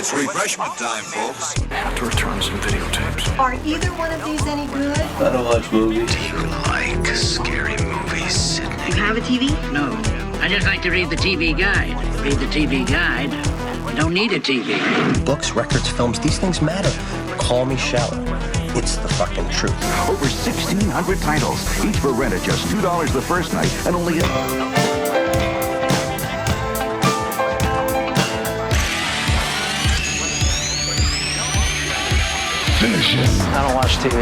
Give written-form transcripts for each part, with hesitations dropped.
It's refreshment time, folks. I have to return some videotapes. Are either one of these any good? I don't watch movies. Do you like scary movies, Sydney? You have a TV? No. I just like to read the TV guide. Read the TV guide. Don't need a TV. Books, records, films, these things matter. Call me shallow. It's the fucking truth. Over 1,600 titles, each for rent at just $2 the first night, and only Finish it. I don't watch TV.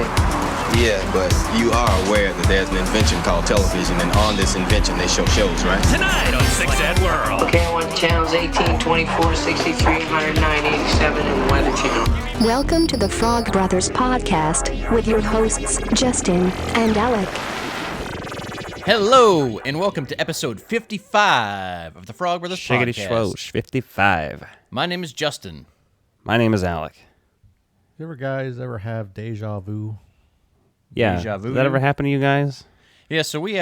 Yeah, but you are aware that there's an invention called television, and on this invention they show shows, right? Tonight on Six Ed World. Okay, I want the channels 18, 24, 63, 109, 87, and the Weather Channel. Welcome to the Frog Brothers Podcast with your hosts, Justin and Alec. Hello, and welcome to episode 55 of the Frog Brothers Shiggity Podcast. Schwosh, 55. My name is Justin. My name is Alec. You guys ever have deja vu? Yeah. Deja vu. Does that ever happen to you guys? Yeah, so we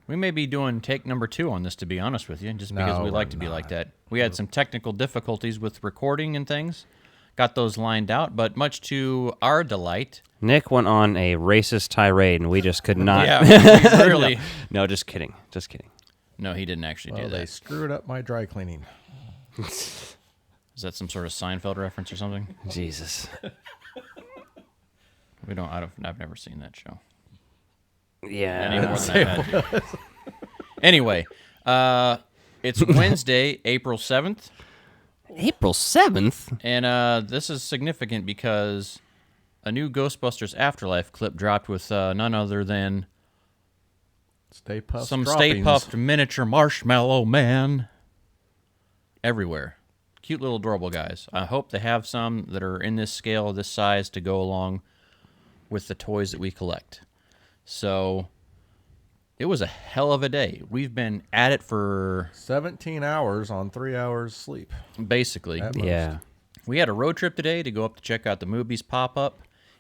may be doing take number 2 on this, to be honest with you, just because we like to be like that. We had some technical difficulties with recording and things. Got those lined out, but much to our delight. Nick went on a racist tirade, and we just could not. Yeah, really. No, just kidding. Just kidding. No, he didn't actually do that. They screwed up my dry cleaning. Is that some sort of Seinfeld reference or something? Jesus. I've never seen that show. Yeah. Any more than I had. Anyway, it's Wednesday, April 7th. April 7th? And this is significant because a new Ghostbusters Afterlife clip dropped with none other than Stay Puft some droppings. Stay Puft miniature marshmallow man everywhere. Cute little adorable guys. I hope they have some that are in this scale, this size, to go along with the toys that we collect. So it was a hell of a day. We've been at it for 17 hours on 3 hours sleep. Basically. Yeah. We had a road trip today to go up to check out the movies pop-up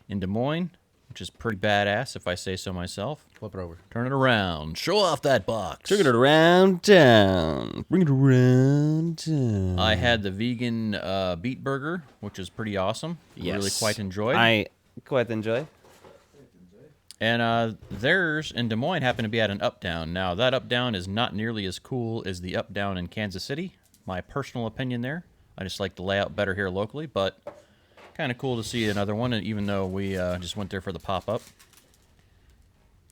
in Des Moines, which is pretty badass, if I say so myself. Flip it over. Turn it around. Show off that box. Bring it around town. Bring it around town. I had the vegan beet burger, which is pretty awesome. Yes. Really quite enjoyed. I quite enjoy. And theirs in Des Moines happened to be at an up-down. Now, that up-down is not nearly as cool as the up-down in Kansas City. My personal opinion there. I just like the layout better here locally, but kind of cool to see another one, and even though we just went there for the pop-up.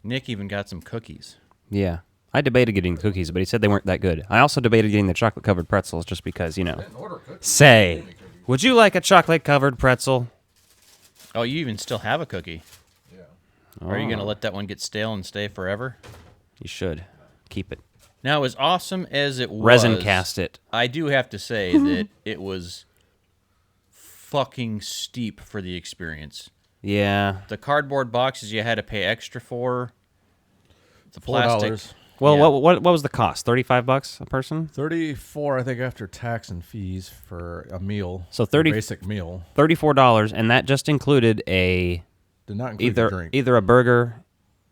Nick even got some cookies. Yeah. I debated getting cookies, but he said they weren't that good. I also debated getting the chocolate-covered pretzels just because, you know. Say, would you like a chocolate-covered pretzel? Oh, you even still have a cookie. Oh. Are you going to let that one get stale and stay forever? You should. Keep it. Now, as awesome as it was... Resin cast it. I do have to say that it was fucking steep for the experience. Yeah. The cardboard boxes you had to pay extra for. The plastic. $4. Well, yeah. what was the cost? $35 a person? 34, I think, after tax and fees for a meal. So 30 basic meal. $34, and that just included Did not include the drink. either a burger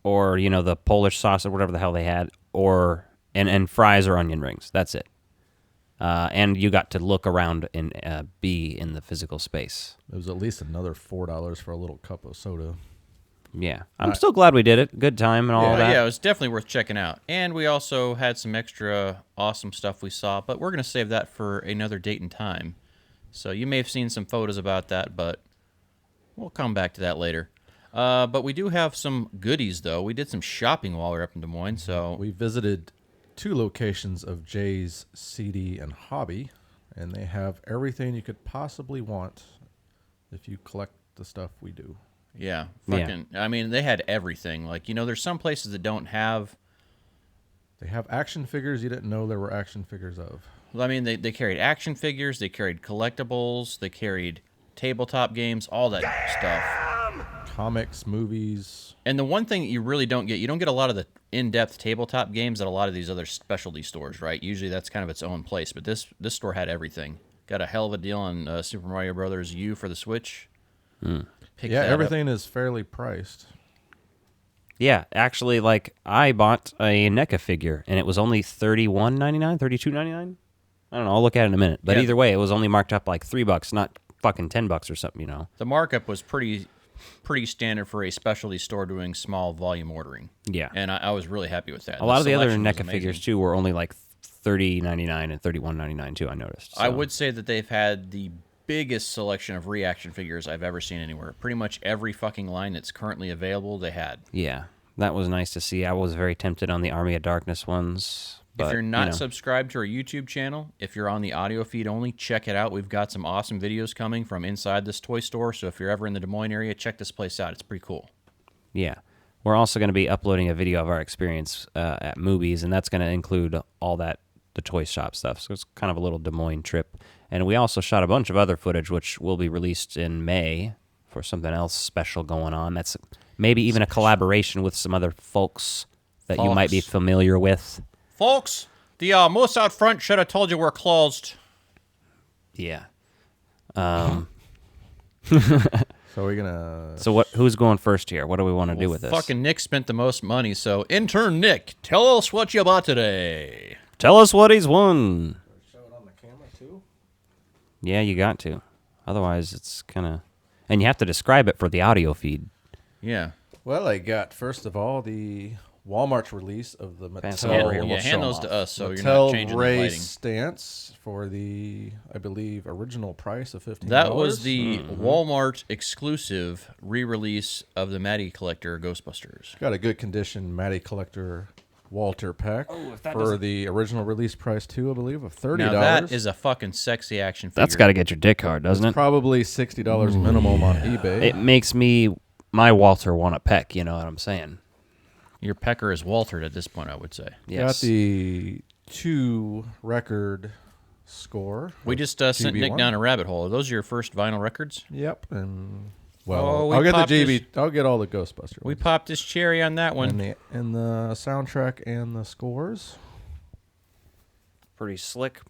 or, you know, the Polish sauce or whatever the hell they had, or and fries or onion rings. That's it. And you got to look around and be in the physical space. It was at least another $4 for a little cup of soda. Yeah. I'm still glad we did it. Good time and all that. Yeah, it was definitely worth checking out. And we also had some extra awesome stuff we saw, but we're going to save that for another date and time. So you may have seen some photos about that, but we'll come back to that later. But we do have some goodies, though. We did some shopping while we were up in Des Moines, so... We visited 2 locations of Jay's CD and Hobby, and they have everything you could possibly want if you collect the stuff we do. Yeah, fucking... Yeah. I mean, they had everything. Like, you know, there's some places that don't have... They have action figures you didn't know there were action figures of. Well, I mean, they carried action figures, they carried collectibles, they carried tabletop games, all that stuff. Comics, movies. And the one thing that you really don't get a lot of the in-depth tabletop games at a lot of these other specialty stores, right? Usually that's kind of its own place, but this store had everything. Got a hell of a deal on Super Mario Brothers U for the Switch. Yeah, everything is fairly priced. Yeah, actually, like, I bought a NECA figure, and it was only $31.99, $32.99? I don't know. I'll look at it in a minute. But Yeah. either way, it was only marked up like $3, not fucking $10 or something, The markup was pretty standard for a specialty store doing small volume ordering. Yeah. And I was really happy with that. A lot of the other selection was NECA figures, amazing. too, were only like $30.99 and $31.99, too, I noticed. I So, would say that they've had the biggest selection of reaction figures I've ever seen anywhere. Pretty much every fucking line that's currently available, they had. Yeah, that was nice to see. I was very tempted on the Army of Darkness ones. But, if you're not subscribed to our YouTube channel, if you're on the audio feed only, check it out. We've got some awesome videos coming from inside this toy store, so if you're ever in the Des Moines area, check this place out. It's pretty cool. Yeah. We're also going to be uploading a video of our experience at movies, and that's going to include all that, the toy shop stuff. So it's kind of a little Des Moines trip. And we also shot a bunch of other footage, which will be released in May for something else special going on. That's maybe even a collaboration with some other folks that you might be familiar with. Folks, the moose out front should have told you we're closed. Yeah. So we're gonna. So who's going first here? What do we want to do with this? Fucking Nick spent the most money, so intern Nick, tell us what you bought today. Tell us what he's won. Show it on the camera too. Yeah, you got to. Otherwise, it's kind of... And you have to describe it for the audio feed. Yeah. Well, I got, first of all, the Walmart's release of the Pass it over here. Mattel. We'll show 'em hand those off. to us so you're Mattel not changing the Ray lighting. stance for the, I believe, original price of $15. That was the Walmart exclusive re-release of the Matty Collector Ghostbusters. Got a good condition Matty Collector Walter pack for the original release price too, I believe, of $30. Now that is a fucking sexy action figure. That's got to get your dick hard, doesn't it? Probably $60 minimum on eBay. It makes my Walter want to peck, you know what I'm saying? Your pecker is Waltered at this point, I would say. Got the 2 record score. We just sent Nick GB1. down a rabbit hole. Are those your first vinyl records? Yep, and we I'll get the popped GB. I'll get all the Ghostbusters. We popped this cherry on that one. and the soundtrack and the scores. Pretty slick.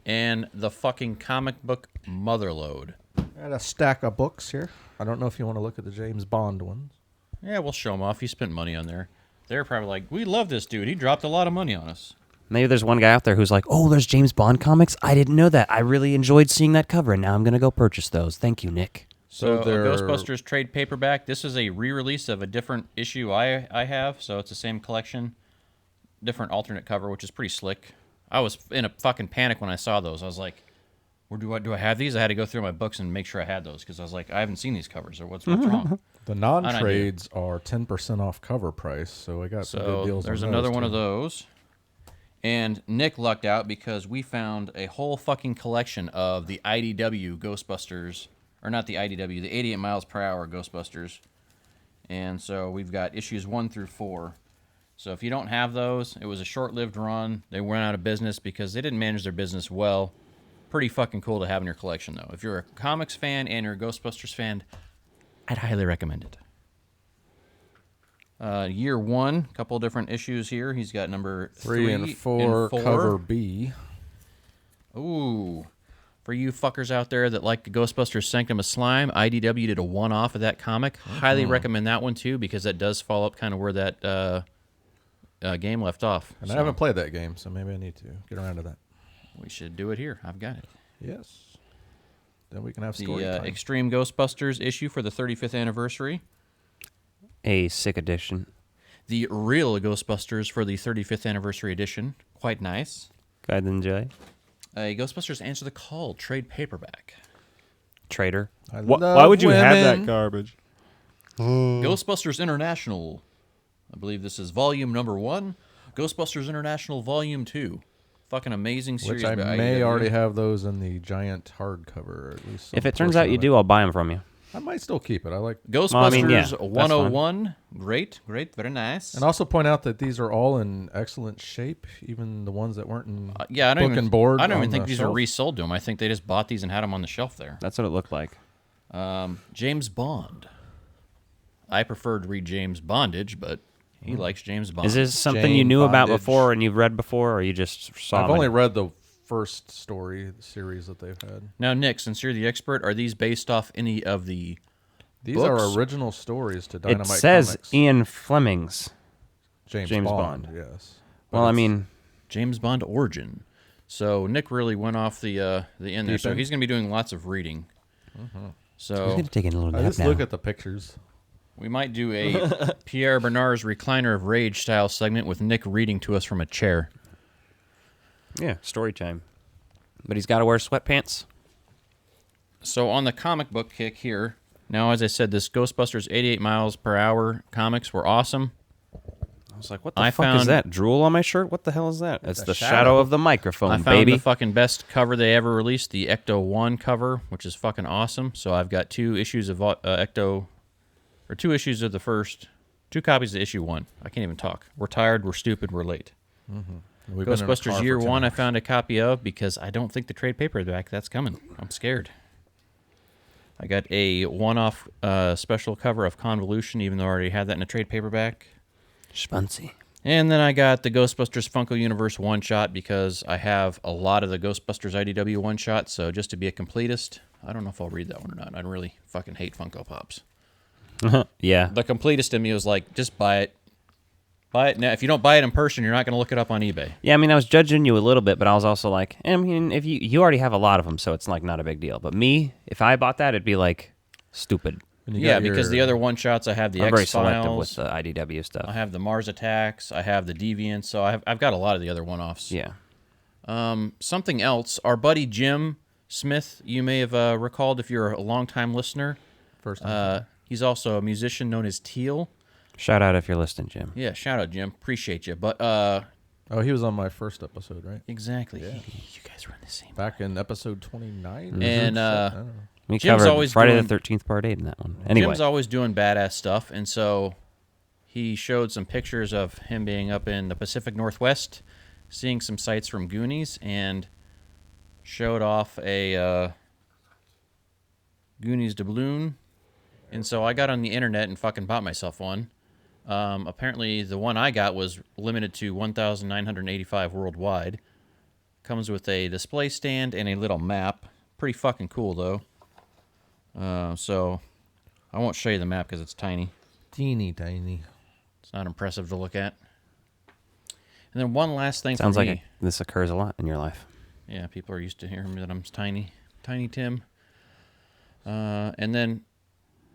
And the fucking comic book Motherload. Got a stack of books here. I don't know if you want to look at the James Bond ones. Yeah, we'll show them off. He spent money on there. They're probably like, we love this dude. He dropped a lot of money on us. Maybe there's one guy out there who's like, oh, there's James Bond comics? I didn't know that. I really enjoyed seeing that cover, and now I'm going to go purchase those. Thank you, Nick. So Ghostbusters trade paperback. This is a re-release of a different issue I have, so it's the same collection. Different alternate cover, which is pretty slick. I was in a fucking panic when I saw those. I was like, where do I have these? I had to go through my books and make sure I had those because I was like, I haven't seen these covers, or what's wrong? The non-trades are 10% off cover price, so I got some good deals. There's on another those one too. of those. And Nick lucked out because we found a whole fucking collection of the IDW Ghostbusters, or not the IDW, the 88 miles per hour Ghostbusters. And so we've got issues 1 through 4. So if you don't have those, it was a short-lived run. They went out of business because they didn't manage their business well. Pretty fucking cool to have in your collection, though. If you're a comics fan and you're a Ghostbusters fan, I'd highly recommend it. Year 1, a couple different issues here. He's got number 3 and 4, cover B. Ooh. For you fuckers out there that like the Ghostbusters Sanctum of Slime, IDW did a one-off of that comic. Highly recommend that one, too, because that does follow up kind of where that game left off. And I haven't played that game, so maybe I need to get around to that. We should do it here. I've got it. Yes. Then we can have story The time. Extreme Ghostbusters issue for the 35th anniversary. A sick edition. The Real Ghostbusters for the 35th anniversary edition. Quite nice. Guide and enjoy. A Ghostbusters Answer the Call trade paperback. Trader. Why would you have that garbage? Ghostbusters International. I believe this is volume number 1. Ghostbusters International volume 2. Fucking amazing series. Which I by may IDW. already have those in the giant hardcover. At least If it turns out you do, I'll buy them from you. I might still keep it. I like Ghostbusters 101. Great, very nice. And also point out that these are all in excellent shape, even the ones that weren't in I book don't even, and board. I don't even on think the these shelf. are resold to them. I think they just bought these and had them on the shelf there. That's what it looked like. James Bond. I prefer to read James Bondage, but he likes James Bond. Is this something you knew about before and you've read before, or you just saw I've them? only read the first story series that they've had. Now, Nick, since you're the expert, are these based off any of the These books? are original stories to Dynamite It says Comics. Ian Fleming's James Bond. Bond, yes. Well, I mean, James Bond Origin. So Nick really went off the end there. So he's going to be doing lots of reading. So He's going to take a little nap Just now. look at the pictures. we might do a Pierre Bernard's Recliner of Rage style segment with Nick reading to us from a chair. Yeah, story time. But he's got to wear sweatpants. So on the comic book kick here, now as I said, this Ghostbusters 88 miles per hour comics were awesome. I was like, what the fuck is that? Drool on my shirt? What the hell is that? It's the shadow of the microphone, I found baby. the fucking best cover they ever released, the Ecto 1 cover, which is fucking awesome. So I've got 2 issues of Ecto, or 2 issues of the first, 2 copies of issue 1. I can't even talk. We're tired, we're stupid, we're late. Ghostbusters Year 1 I found a copy of because I don't think the trade paperback that's coming. I'm scared. I got a one-off special cover of Convolution, even though I already had that in a trade paperback. Spunsy. And then I got the Ghostbusters Funko Universe one-shot because I have a lot of the Ghostbusters IDW one-shots, so just to be a completist, I don't know if I'll read that one or not. I really fucking hate Funko Pops. Yeah. The completist in me was like, just buy it. Buy it now. If you don't buy it in person, you're not going to look it up on eBay. Yeah, I mean, I was judging you a little bit, but I was also like, I mean, if you already have a lot of them, so it's like not a big deal. But me, if I bought that, it'd be like stupid. Yeah, because the other one-shots, I have the I'm X-Files. very selective with the IDW stuff. I have the Mars Attacks. I have the Deviants. So I've got a lot of the other one-offs. Yeah. Something else. Our buddy Jim Smith, you may have recalled if you're a long-time listener. First time. He's also a musician known as Teal. Shout out if you're listening, Jim. Yeah, shout out, Jim. Appreciate you. But oh, he was on my first episode, right? Exactly. Yeah. You guys were in the same. Back in episode 29. And we Jim's covered always Friday doing, the 13th Part 8 in that one. Anyway. Jim's always doing badass stuff, and so he showed some pictures of him being up in the Pacific Northwest, seeing some sights from Goonies, and showed off a Goonies doubloon. And so I got on the internet and fucking bought myself one. Apparently, the one I got was limited to 1,985 worldwide. Comes with a display stand and a little map. Pretty fucking cool, though. So I won't show you the map because it's tiny. Teeny tiny. It's not impressive to look at. And then one last thing Sounds for like me. this occurs a lot in your life. Yeah, people are used to hearing that I'm tiny. Tiny Tim. And then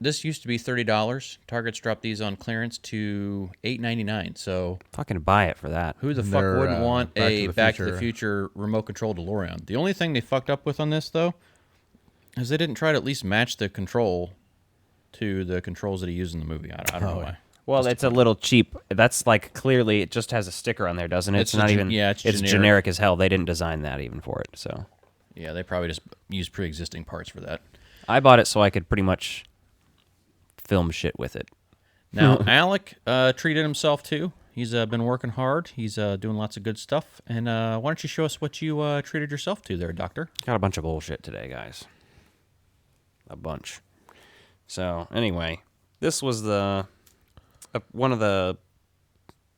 this used to be $30. Target's dropped these on clearance to $8.99. So fucking buy it for that. Who the fuck wouldn't want a Back to the Future remote control DeLorean? The only thing they fucked up with on this, though, is they didn't try to at least match the control to the controls that he used in the movie. I don't know why. Well, it's a little cheap. That's like clearly it just has a sticker on there, doesn't it? It's not even. Yeah, it's generic as hell. They didn't design that even for it. So. Yeah, they probably just used pre-existing parts for that. I bought it so I could pretty much film shit with it. Now, Alec treated himself too. He's been working hard. He's doing lots of good stuff. And why don't you show us what you treated yourself to there, Doctor? Got a bunch of bullshit today, guys. A bunch. So, anyway, this was one of the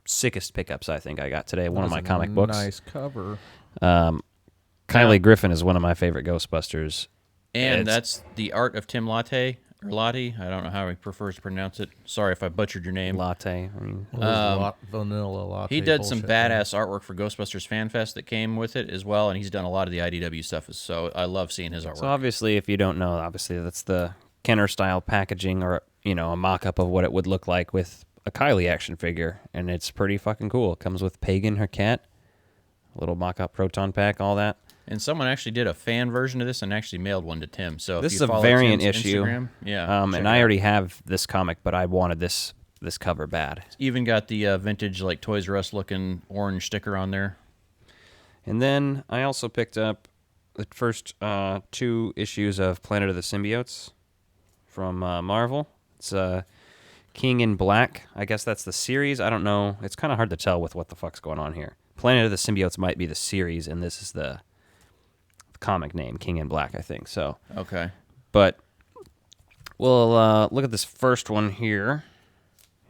sickest pickups I think I got today. One of my comic books. Nice cover. Kylie Griffin is one of my favorite Ghostbusters. And that's the art of Tim Latte. Or Lottie, I don't know how he prefers to pronounce it. Sorry if I butchered your name. Latte. I mean, vanilla latte. He did some badass artwork for Ghostbusters Fan Fest that came with it as well, and he's done a lot of the IDW stuff. So I love seeing his artwork. So obviously, if you don't know, obviously that's the Kenner style packaging, or a mock-up of what it would look like with a Kylie action figure, and it's pretty fucking cool. It comes with Pagan, her cat, a little mock-up proton pack, all that. And someone actually did a fan version of this and actually mailed one to Tim. So this if is you a follow variant Tim's issue. Instagram, yeah. And I already have this comic, but I wanted this cover bad. It's even got the vintage like Toys R Us looking orange sticker on there. And then I also picked up the first 2 issues of Planet of the Symbiotes from Marvel. It's King in Black. I guess that's the series. I don't know. It's kind of hard to tell with what the fuck's going on here. Planet of the Symbiotes might be the series, and this is the comic name, King in Black, I think. So okay, but we'll look at this first one here.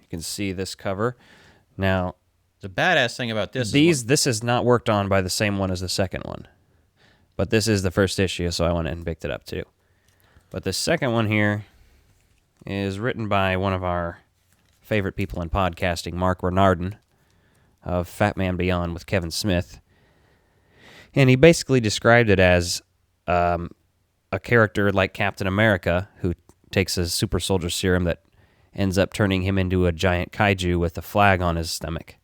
You can see this cover. Now, the badass thing about this this is not worked on by the same one as the second one, but this is the first issue, so I went and picked it up too. But the second one here is written by one of our favorite people in podcasting, Mark Renardin of Fat Man Beyond with Kevin Smith. And he basically described it as a character like Captain America who takes a super soldier serum that ends up turning him into a giant kaiju with a flag on his stomach.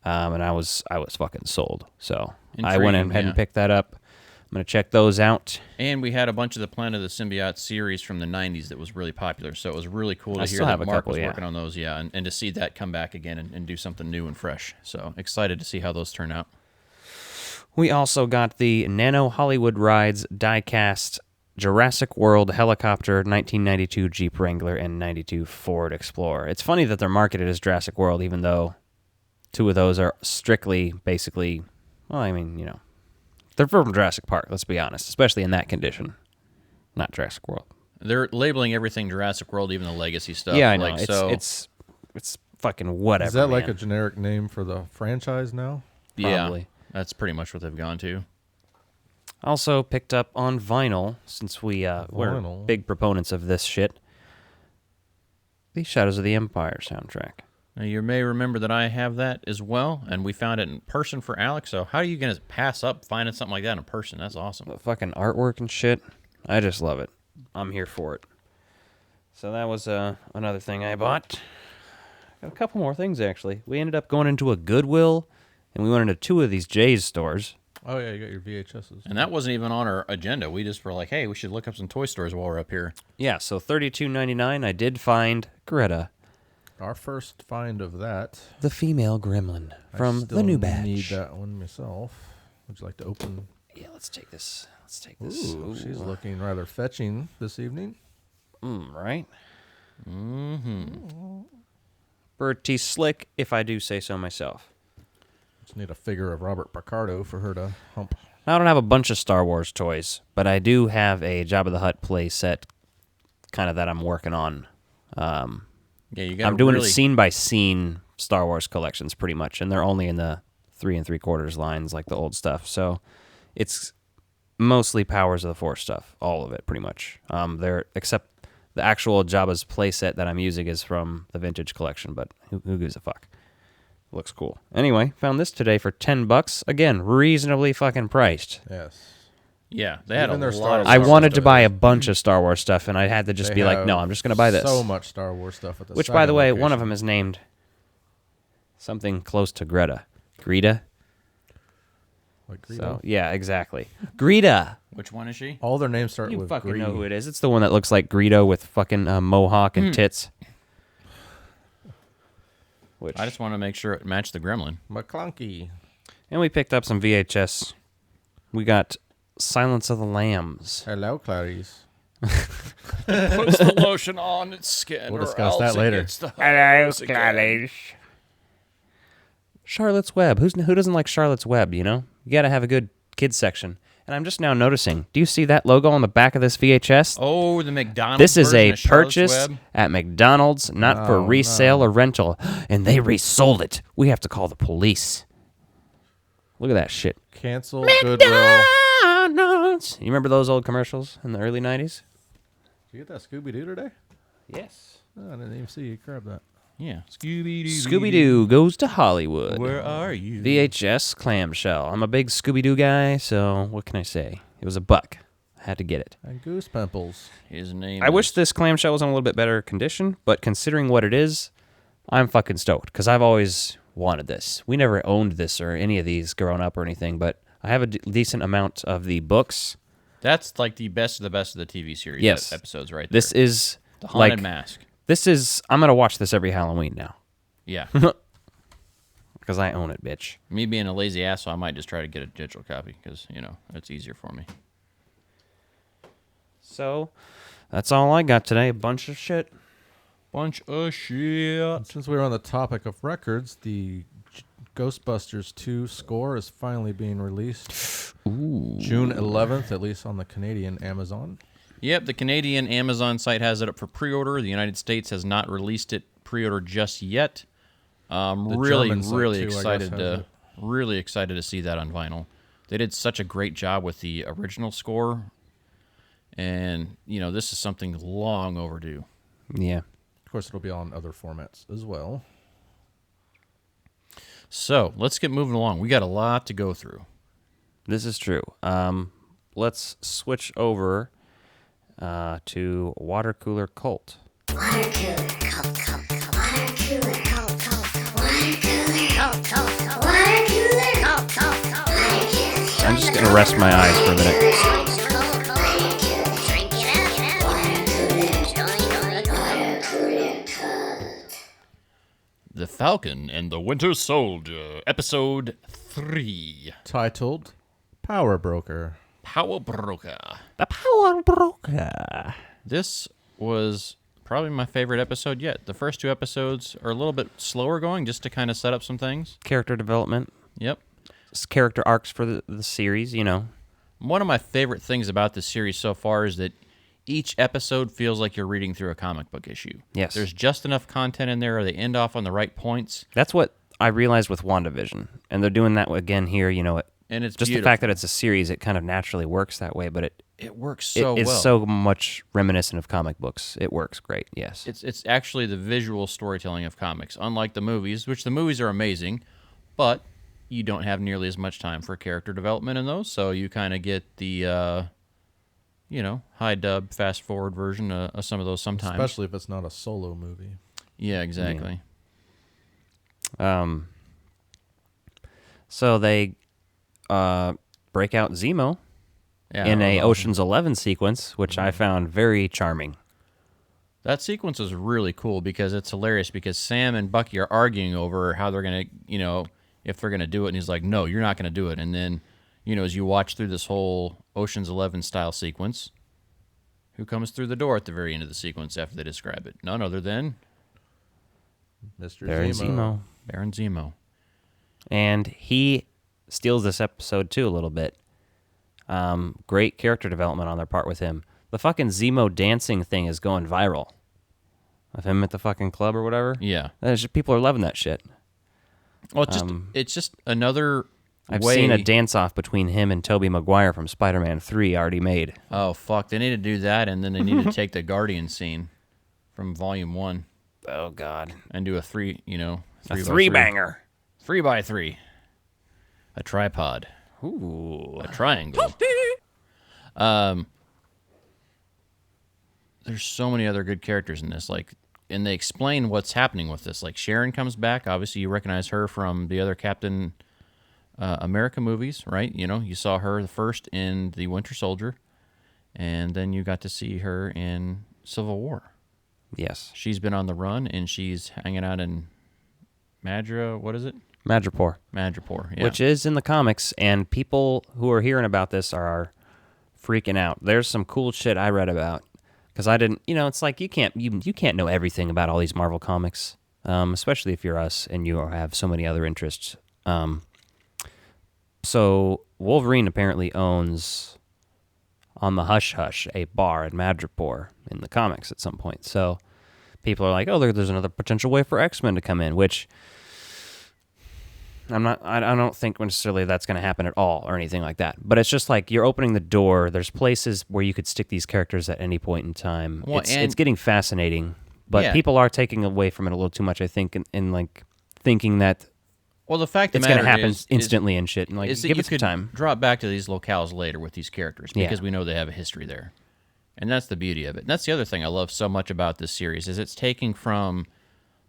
And I was fucking sold. So I went ahead and picked that up. I'm going to check those out. And we had a bunch of the Planet of the Symbiote series from the 90s that was really popular. So it was really cool to hear that Mark was working on those. Yeah, and to see that come back again and do something new and fresh. So excited to see how those turn out. We also got the Nano Hollywood Rides Diecast Jurassic World Helicopter 1992 Jeep Wrangler and 92 Ford Explorer. It's funny that they're marketed as Jurassic World, even though two of those are strictly, basically, well, I mean, you know, they're from Jurassic Park, let's be honest, especially in that condition. Not Jurassic World. They're labeling everything Jurassic World, even the legacy stuff. Yeah, I know. Like, it's fucking whatever. Is that like man. a generic name for the franchise now? Probably. Yeah, that's pretty much what they've gone to. Also picked up on vinyl, since we're big proponents of this shit, the Shadows of the Empire soundtrack. Now, you may remember that I have that as well, and we found it in person for Alex, so how are you going to pass up finding something like that in person? That's awesome. The fucking artwork and shit, I just love it. I'm here for it. So that was another thing I bought. Got a couple more things, actually. We ended up going into a Goodwill, and we went into two of these Jay's stores. Oh, yeah, you got your VHSs. And that wasn't even on our agenda. We just were like, hey, we should look up some toy stores while we're up here. Yeah, so $32.99, I did find Greta. Our first find of that. The female gremlin from the new batch. I need that one myself. Would you like to open? Yeah, let's take this. Ooh, she's looking rather fetching this evening. Right? Mm-hmm. Pretty slick, if I do say so myself. Just need a figure of Robert Picardo for her to hump. I don't have a bunch of Star Wars toys, but I do have a Jabba the Hutt play set kind of that I'm working on. Yeah, you got. I'm doing it scene by scene Star Wars collections pretty much, and they're only in the 3 3/4 lines like the old stuff. So it's mostly Powers of the Force stuff, all of it pretty much. Except the actual Jabba's playset that I'm using is from the vintage collection, but who gives a fuck? Looks cool. Anyway, found this today for $10. Again, reasonably fucking priced. Yes. Yeah, they had a lot of I wanted to buy a bunch of Star Wars stuff, and I had to just be like, no, I'm just going to buy this. So much Star Wars stuff at the Which, by the way, one of them is named something close to Greta. Greta? Like Greta? So, yeah, exactly. Greta! Which one is she? All their names start with You fucking Greta. know who it is. It's the one that looks like Greedo with fucking mohawk and tits. I just want to make sure it matched the gremlin. McClunky. And we picked up some VHS. We got Silence of the Lambs. Hello, Clarice. Puts the lotion on its skin. We'll discuss that later. Hello, Clarice. Charlotte's Web. Who doesn't like Charlotte's Web, you know? You got to have a good kids section. And I'm just now noticing, do you see that logo on the back of this VHS? Oh, the McDonald's This is a version of Charlotte's purchase Web? at McDonald's, not for resale or rental. And they resold it. We have to call the police. Look at that shit. Cancel Goodwill. McDonald's. You remember those old commercials in the early 90s? Did you get that Scooby-Doo today? Yes. Oh, I didn't even see you grab that. Yeah. Scooby-Doo. Scooby-Doo goes to Hollywood. Where are you? VHS clamshell. I'm a big Scooby-Doo guy, so what can I say? It was $1. I had to get it. And Goose Pimples. His name I wish this clamshell was in a little bit better condition, but considering what it is, I'm fucking stoked, because I've always wanted this. We never owned this or any of these growing up or anything, but I have a decent amount of the books. That's like the best of the TV series episodes right there. This is The Haunted like, Mask. I'm going to watch this every Halloween now. Yeah. Because I own it, bitch. Me being a lazy asshole, I might just try to get a digital copy because, it's easier for me. So, that's all I got today. A bunch of shit. Since we were on the topic of records, the Ghostbusters 2 score is finally being released. Ooh. June 11th, at least on the Canadian Amazon. Yep, the Canadian Amazon site has it up for pre-order. The United States has not released it pre-order just yet. Really excited to see that on vinyl. They did such a great job with the original score, and this is something long overdue. Yeah. Of course, it'll be on other formats as well. So let's get moving along. We got a lot to go through. This is true. Let's switch over to Water Cooler Cult. Water cooler cult, cult, cult. Water cooler cult, cult, cult. Water cooler cult, cult, cult. Water cooler cult, cult, cult. I'm just gonna rest my eyes for a minute. The Falcon and the Winter Soldier, Episode 3. Titled Power Broker. Power Broker. The Power Broker. This was probably my favorite episode yet. The first 2 episodes are a little bit slower going, just to kind of set up some things. Character development. Yep. Character arcs for the series, you know. One of my favorite things about this series so far is that each episode feels like you're reading through a comic book issue. Yes. There's just enough content in there, or they end off on the right points. That's what I realized with WandaVision. And they're doing that again here, you know. And it's just beautiful. The fact that it's a series, it kind of naturally works that way, but it works so well. It's so much reminiscent of comic books. It works great, yes. It's actually the visual storytelling of comics, unlike the movies, which the movies are amazing, but you don't have nearly as much time for character development in those, so you kind of get the, high dub, fast forward version of some of those sometimes. Especially if it's not a solo movie. Yeah, exactly. Yeah. So they break out Zemo in a Ocean's 11 sequence, which I found very charming. That sequence is really cool because it's hilarious because Sam and Bucky are arguing over how they're going to, if they're going to do it, and he's like, no, you're not going to do it. And then, as you watch through this whole Ocean's 11 style sequence, who comes through the door at the very end of the sequence after they describe it? None other than Mr. Baron Zemo. Baron Zemo. And he steals this episode too a little bit. Great character development on their part with him. The fucking Zemo dancing thing is going viral. Of him at the fucking club or whatever. Yeah. People are loving that shit. Well, it's just another I've way... seen a dance-off between him and Tobey Maguire from Spider-Man 3 already made. Oh, fuck. They need to do that, and then they need to take the Guardian scene from Volume 1. Oh, God. And do a three a three-banger. 3x3. A tripod. Ooh. A triangle. There's so many other good characters in this, and they explain what's happening with this. Like, Sharon comes back. Obviously, you recognize her from the other Captain America movies, right? You saw her first in The Winter Soldier, and then you got to see her in Civil War. Yes. She's been on the run, and she's hanging out in Madripoor, yeah. Which is in the comics, and people who are hearing about this are freaking out. There's some cool shit I read about. Because I didn't, it's like you can't know everything about all these Marvel comics, especially if you're us and you have so many other interests. So Wolverine apparently owns, on the Hush Hush, a bar in Madripoor in the comics at some point. So people are like, oh, there's another potential way for X-Men to come in, which I don't think necessarily that's going to happen at all or anything like that. But it's just like you're opening the door. There's places where you could stick these characters at any point in time. Well, it's getting fascinating, but people are taking away from it a little too much, I think, in like thinking that the fact it's going to happen instantly and shit. And like, is that give it some time. Drop back to these locales later with these characters because we know they have a history there, and that's the beauty of it. And that's the other thing I love so much about this series is it's taking from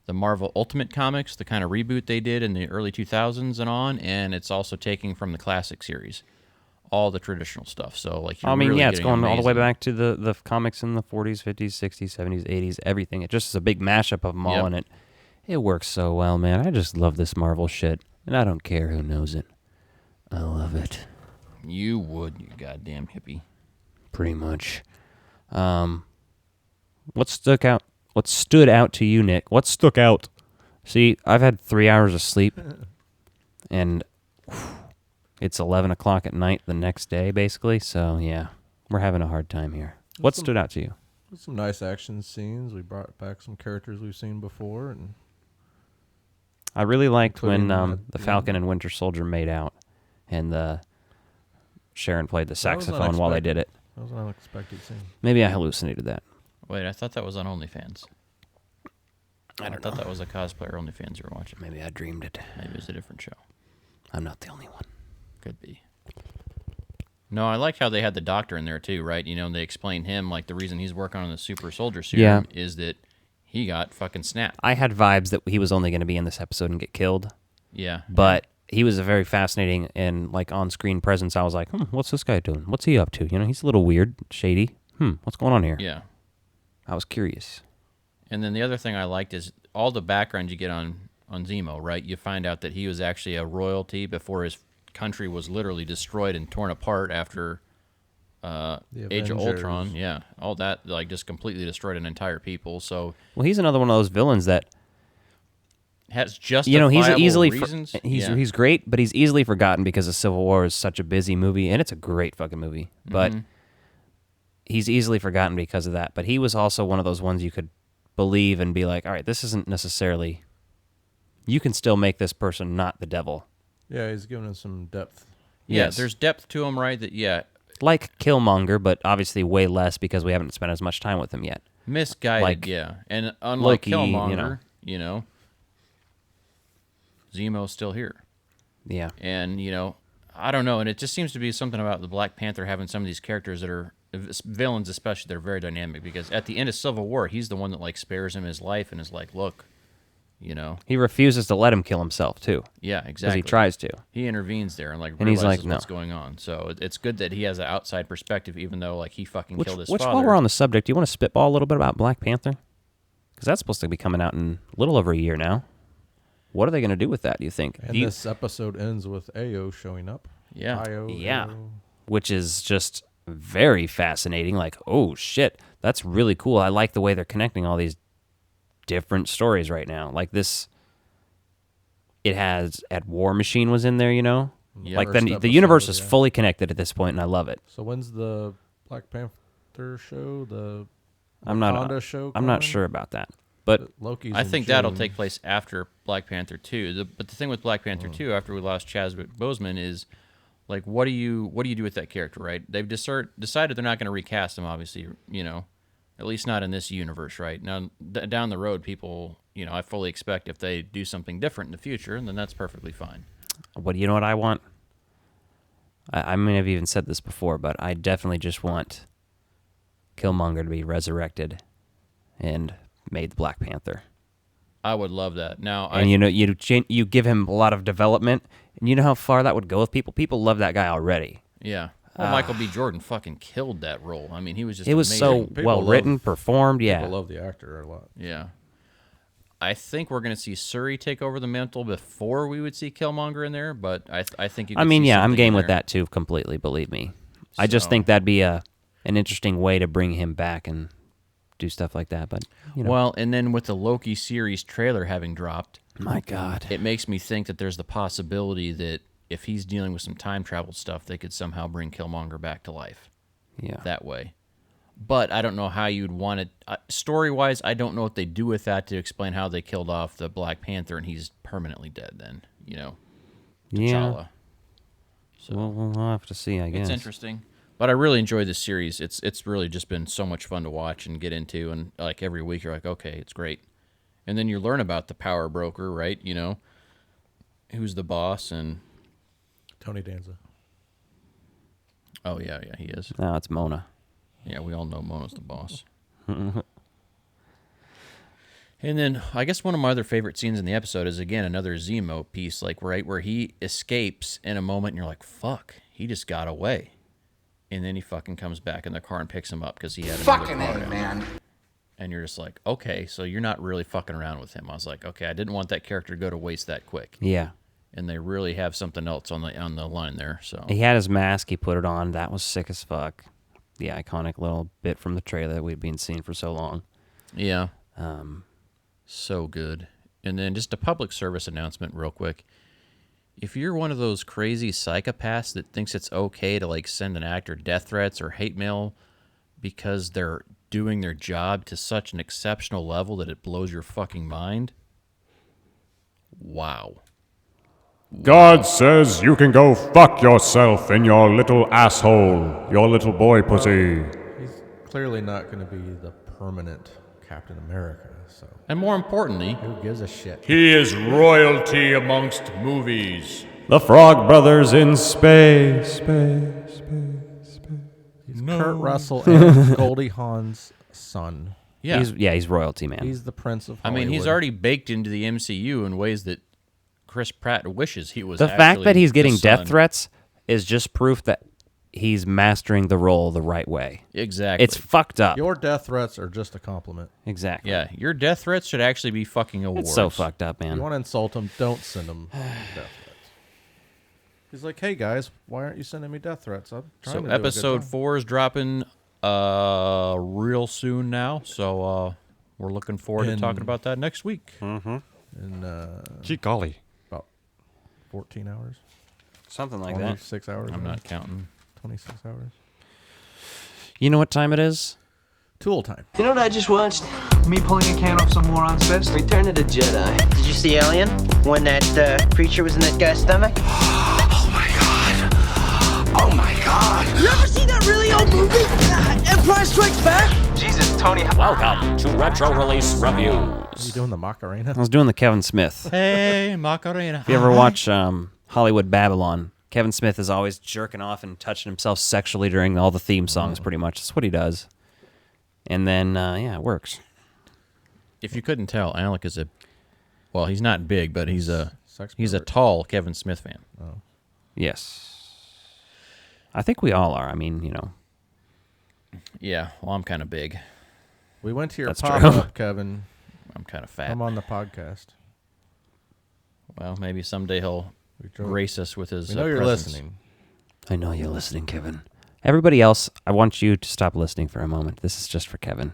the Marvel Ultimate Comics, the kind of reboot they did in the early 2000s and on, and it's also taking from the classic series, all the traditional stuff. So, like, it's going all the way back to the comics in the 40s, 50s, 60s, 70s, 80s, everything. It just is a big mashup of them all, and it works so well, man. I just love this Marvel shit, and I don't care who knows it. I love it. You would, you goddamn hippie. Pretty much. What stood out to you, Nick? What stuck out? See, I've had 3 hours of sleep, and it's 11 o'clock at night the next day, basically. So, yeah, we're having a hard time here. What stood out to you? Some nice action scenes. We brought back some characters we've seen before. And I really liked when the Falcon and Winter Soldier made out, and Sharon played the saxophone while they did it. That was an unexpected scene. Maybe I hallucinated that. Wait, I thought that was on OnlyFans. I thought that was a cosplayer OnlyFans you were watching. Maybe I dreamed it. Maybe it was a different show. I'm not the only one. Could be. No, I like how they had the doctor in there too, right? You know, and they explain him, like, the reason he's working on the super soldier serum is that he got fucking snapped. I had vibes that he was only going to be in this episode and get killed. Yeah. But he was a very fascinating and, like, on-screen presence. I was like, what's this guy doing? What's he up to? You know, he's a little weird, shady. What's going on here? Yeah. I was curious. And then the other thing I liked is all the background you get on Zemo, right? You find out that he was actually a royalty before his country was literally destroyed and torn apart after Age of Ultron. Yeah, all that, like, just completely destroyed an entire people. So, well, he's another one of those villains that has justifiable he's easily reasons. He's great, but he's easily forgotten because the Civil War is such a busy movie, and it's a great fucking movie. But he's easily forgotten because of that. But he was also one of those ones you could believe and be like, all right, this isn't necessarily. You can still make this person not the devil. Yeah, he's giving us some depth. Yeah, there's depth to him, right? That like Killmonger, but obviously way less because we haven't spent as much time with him yet. Misguided, like, and unlike Loki, Killmonger, Zemo's still here. Yeah, and I don't know, and it just seems to be something about the Black Panther having some of these characters that are villains, especially, they're very dynamic, because at the end of Civil War, he's the one that, like, spares him his life and is like, look, he refuses to let him kill himself too. Yeah, exactly. Because he tries to. He intervenes there and, like, and he's realizes like, what's going on. So it's good that he has an outside perspective, even though, like, he fucking killed his which father. While we're on the subject, do you want to spitball a little bit about Black Panther? Because that's supposed to be coming out in a little over a year now. What are they going to do with that, do you think? And this episode ends with Ayo showing up. Yeah. Ayo. Which is just very fascinating. Like, oh, shit, that's really cool. I like the way they're connecting all these different stories right now. Like this, it has, War Machine was in there, Yeah. Like the universe is fully connected at this point, and I love it. So when's the Black Panther show? The Wakanda show? I'm not sure about that. But Loki's I in think June. that'll take place after Black Panther 2. But the thing with Black Panther 2, after we lost Chadwick Boseman, is, like, what do you do with that character, right? They've decided they're not going to recast him, obviously, at least not in this universe, right? Now, down the road, people, I fully expect if they do something different in the future, then that's perfectly fine. What I want? I may have even said this before, but I definitely just want Killmonger to be resurrected and made the Black Panther. I would love that. Now, and you give him a lot of development, and you know how far that would go with people. People love that guy already. Yeah. Well, Michael B. Jordan fucking killed that role. I mean, he was just. It was amazing. so well written, performed. Yeah, people love the actor a lot. Yeah. I think we're going to see Suri take over the mantle before we would see Killmonger in there, but I think you could see I'm game with there. that too, completely, believe me. I just think that'd be an interesting way to bring him back and do stuff like that, but Well, and then with the Loki series trailer having dropped, my God, it makes me think that there's the possibility that if he's dealing with some time travel stuff, they could somehow bring Killmonger back to life. Yeah. That way. But I don't know how you'd want it. Story-wise, I don't know what they do with that to explain how they killed off the Black Panther and he's permanently dead then, T'Challa. Yeah. So we'll have to see, I guess. It's interesting. But I really enjoy this series. It's really just been so much fun to watch and get into, and like every week you're like, okay, it's great. And then you learn about the power broker, right? Who's the boss, and Tony Danza. Oh yeah, he is. No, it's Mona. Yeah, we all know Mona's the boss. And then I guess one of my other favorite scenes in the episode is, again, another Zemo piece, like, right, where he escapes in a moment and you're like, fuck, he just got away. And then he fucking comes back in the car and picks him up because he had another car down. man. And you're just like, okay, so you're not really fucking around with him. I was like, okay, I didn't want that character to go to waste that quick. Yeah. And they really have something else on the line there. So he had his mask, he put it on. That was sick as fuck. The iconic little bit from the trailer that we'd been seeing for so long. Yeah. So good. And then just a public service announcement real quick. If you're one of those crazy psychopaths that thinks it's okay to, like, send an actor death threats or hate mail because they're doing their job to such an exceptional level that it blows your fucking mind, wow. God says you can go fuck yourself in your little asshole, your little boy pussy. He's clearly not going to be the permanent Captain America, so. And more importantly, who gives a shit? He is royalty amongst movies. The Frog Brothers in space, space, space. Kurt Russell and Goldie Hawn's son. Yeah. He's royalty, man. He's the prince of I Hollywood. mean, he's already baked into the MCU in ways that Chris Pratt wishes he was. The fact that he's getting the son. death threats is just proof that he's mastering the role the right way. Exactly. It's fucked up. Your death threats are just a compliment. Exactly. Yeah, your death threats should actually be fucking awards. It's so fucked up, If man. you want to insult him, don't send him death threats. He's like, hey guys, why aren't you sending me death threats? I'm trying So to do a good episode job." 4 is dropping real soon now. So we're looking forward to talking about that next week. Mm-hmm. In Gee golly. about 14 hours. Something like that. 26 hours. I'm maybe? not counting. 26 hours. You know what time it is? Tool time. You know what I just watched? Me pulling a can off some moron says. Return of the Jedi. Did you see Alien? When that creature was in that guy's stomach? Oh my god. Oh my god. You ever seen that really old movie? Empire Strikes Back? Jesus, Tony. Welcome to Retro Release Reviews. Are you doing the Macarena? I was doing the Kevin Smith. Hey, Macarena. If you ever watch Hollywood Babylon, Kevin Smith is always jerking off and touching himself sexually during all the theme songs, pretty much. That's what he does. And then, it works. If you couldn't tell, Alec is well, he's not big, but he's a pervert. tall Kevin Smith fan. Oh. Yes. I think we all are. I mean, Yeah, well, I'm kind of big. We went to your That's pop-up, true. Kevin. I'm kind of fat. Come on the podcast. Well, maybe someday he'll grace us with his We know you're presence. listening. I know you're listening, Kevin. Everybody else, I want you to stop listening for a moment. This is just for Kevin.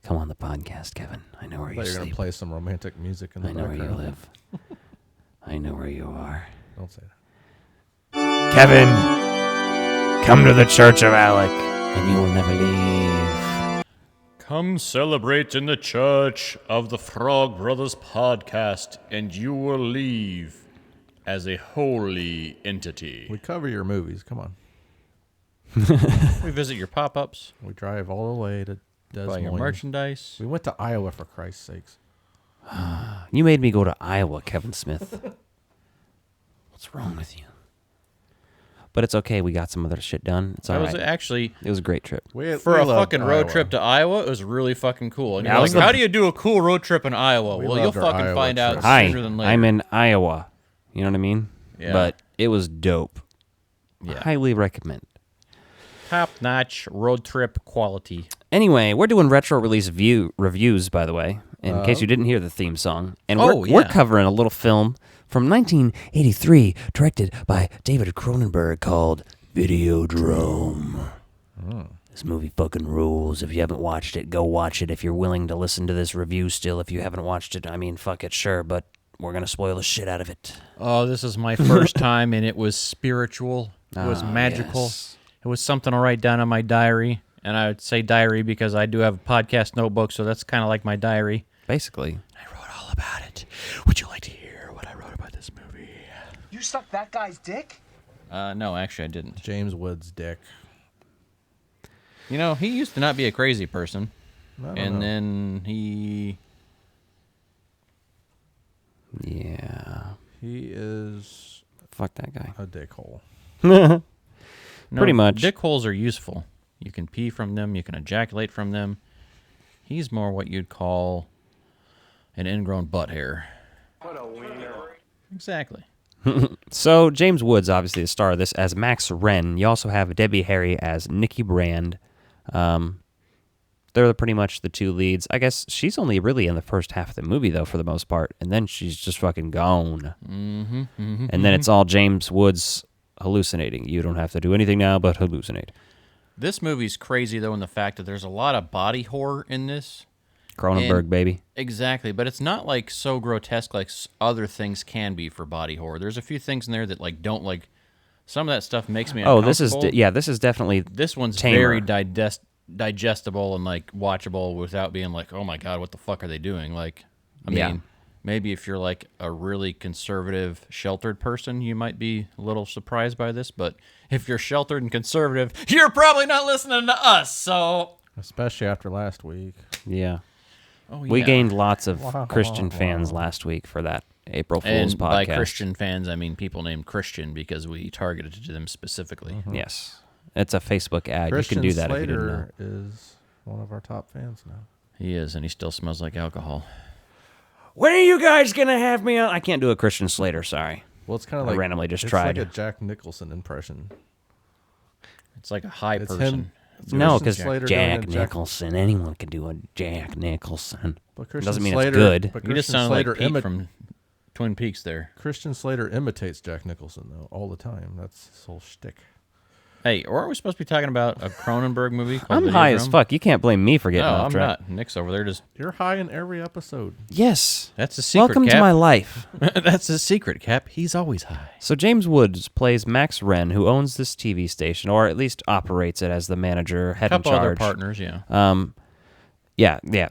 Come on the podcast, Kevin. I know where you You're sleep. going to play some romantic music in the I know where you background. live. I know where you are. Don't say that. Kevin, come to the Church of Alec, and you will never leave. Come celebrate in the church of the Frog Brothers podcast, and you will leave as a holy entity. We cover your movies. Come on. We visit your pop-ups. We drive all the way to Des Buy your Moines. merchandise. We went to Iowa, for Christ's sakes. You made me go to Iowa, Kevin Smith. What's wrong with you? But it's okay. We got some other shit done. It's all right. It was a great trip. For a fucking road trip to Iowa, it was really fucking cool. And Yeah, you're it like, was how do you do a cool road trip in Iowa? Well, you'll loved our fucking Iowa find out trip. Hi, sooner than later. I'm in Iowa. You know what I mean? Yeah. But it was dope. Yeah. Highly recommend. Top-notch road trip quality. Anyway, we're doing retro release reviews, by the way, in case you didn't hear the theme song. And we're yeah. covering a little film from 1983, directed by David Cronenberg, called Videodrome. This movie fucking rules. If you haven't watched it, go watch it. If you're willing to listen to this review still, if you haven't watched it, I mean, fuck it, sure, but we're going to spoil the shit out of it. Oh, this is my first time, and it was spiritual. It was magical. Yes. It was something I'll write down in my diary. And I would say diary because I do have a podcast notebook, so that's kind of like my diary. Basically. I wrote all about it. Would you like to hear what I wrote about this movie? You sucked that guy's dick? No, actually I didn't. James Woods' dick. You know, he used to not be a crazy person. I don't And know. then he... Yeah. He is Fuck that guy. a dickhole. No, Pretty much. Dick holes are useful. You can pee from them. You can ejaculate from them. He's more what you'd call an ingrown butt hair. What a wiener. Exactly. So, James Woods, obviously the star of this, as Max Wren. You also have Debbie Harry as Nikki Brand. They're pretty much the two leads. I guess she's only really in the first half of the movie, though, for the most part. And then she's just fucking gone. And then it's all James Woods hallucinating. You don't have to do anything now but hallucinate. This movie's crazy, though, in the fact that there's a lot of body horror in this. Cronenberg, baby. Exactly, but it's not like so grotesque like other things can be for body horror. There's a few things in there that like don't like. Some of that stuff makes me uncomfortable. this is definitely This one's tamer. very digestible and like watchable without being like, oh my god, what the fuck are they doing? Like, I mean, maybe if you're like a really conservative, sheltered person, you might be a little surprised by this. But if you're sheltered and conservative, you're probably not listening to us. So, especially after last week. Yeah. Oh, We yeah. gained lots of Christian fans last week for that April Fool's and podcast. by Christian fans, I mean people named Christian because we targeted to them specifically. Yes. It's a Facebook ad. Christian You can do that if you didn't know. Slater is one of our top fans now. He is, and he still smells like alcohol. When are you guys going to have me on? I can't do a Christian Slater, sorry. Well, it's kind of I like... randomly just it's tried. like a Jack Nicholson impression. It's like a high It's person. him. No, because Slater Jack doing a Nicholson, anyone can do a Jack Nicholson. But Christian Doesn't mean Slater, it's good. But You just Christian sound like Slater Pete from Twin Peaks there. Christian Slater imitates Jack Nicholson, though, all the time. That's his whole shtick. Hey, aren't we supposed to be talking about a Cronenberg movie called I'm high as Videodrome? fuck. You can't blame me for getting No, off I'm track. not. Nick's over there just... You're high in every episode. Yes. That's a secret, Welcome Cap. to my life. That's a secret, Cap. He's always high. So James Woods plays Max Wren, who owns this TV station, or at least operates it as the manager, head in Couple charge. other partners, yeah. Yeah.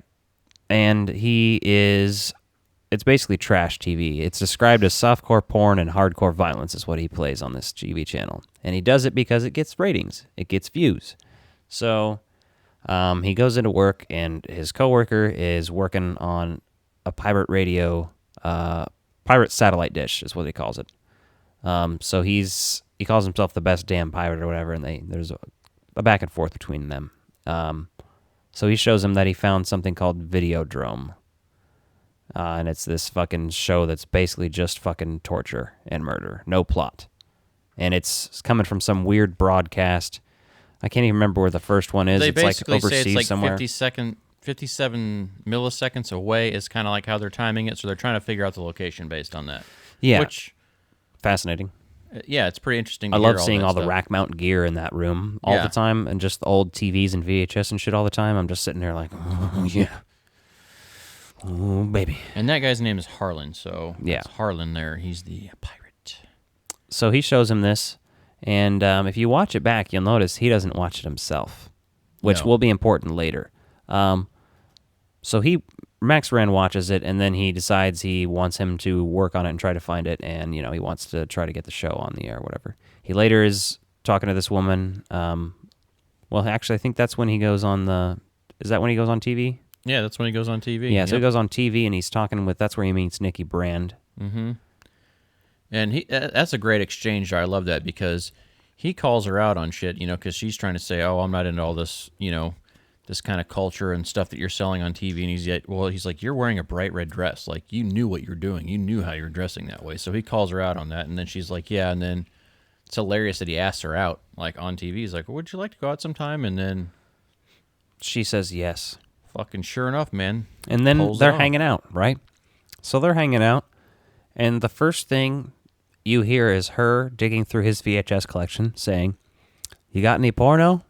And he is... It's basically trash TV. It's described as softcore porn and hardcore violence is what he plays on this TV channel. And he does it because it gets ratings. It gets views. So he goes into work, and his coworker is working on a pirate radio, pirate satellite dish is what he calls it. So he calls himself the best damn pirate or whatever, and there's a back and forth between them. So he shows him that he found something called Videodrome. And it's this fucking show that's basically just fucking torture and murder. No plot. And it's coming from some weird broadcast. I can't even remember where the first one is. They it's like basically say overseas it's like somewhere. 57 milliseconds away is kind of like how they're timing it, so they're trying to figure out the location based on that. Yeah. Which, fascinating. Yeah, it's pretty interesting to I hear love seeing all the stuff. rack mount gear in that room all Yeah. the time, and just the old TVs and VHS and shit all the time. I'm just sitting there like, oh, yeah. Oh, baby. And that guy's name is Harlan, so Yeah. it's Harlan there. He's the pirate. So he shows him this, and if you watch it back, you'll notice he doesn't watch it himself, which No. will be important later. So Max Wren watches it, and then he decides he wants him to work on it and try to find it, and he wants to try to get the show on the air or whatever. He later is talking to this woman. Well, actually, I think that's when he goes on the... Is that when he goes on TV? Yeah, that's when he goes on TV. Yeah, so he Yep. goes on TV, and he's talking with... That's where he meets Nikki Brand. Mm-hmm. And that's a great exchange there. I love that because he calls her out on shit, because she's trying to say, oh, I'm not into all this, this kind of culture and stuff that you're selling on TV. And he's like, you're wearing a bright red dress. Like, you knew what you're doing. You knew how you're dressing that way. So he calls her out on that. And then she's like, yeah. And then it's hilarious that he asks her out, like, on TV. He's like, well, would you like to go out sometime? And then She says yes. fucking sure enough, man. And then pulls it they're off. hanging out, right? So they're hanging out, and the first thing you hear is her digging through his VHS collection, saying, "You got any porno?"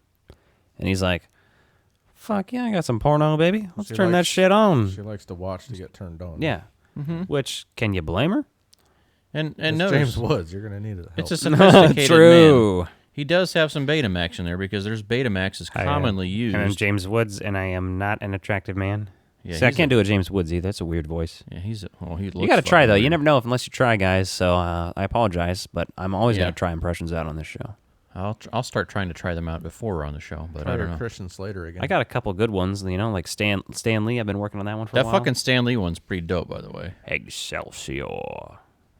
And he's like, "Fuck yeah, I got some porno, baby. Let's turn that shit on." She likes to watch to get turned on. Yeah. Mm-hmm. Which, can you blame her? And It's notice, James Woods. You're going to need it. It's a sophisticated True. man. He does have some Betamax in there because there's Betamax is commonly used. And I'm James Woods, and I am not an attractive man. Yeah, See, I he's can't do a James Woods either. That's a weird voice. Yeah, he looks. You got to try, fucking though. You weird. never know unless you try, guys. So I apologize, but I'm always Yeah. going to try impressions out on this show. I'll start trying to try them out before we're on the show, but I don't know. Christian Slater again. I got a couple good ones, like Stan Lee. I've been working on that one for a That while. fucking Stan Lee one's pretty dope, by the way. Excelsior.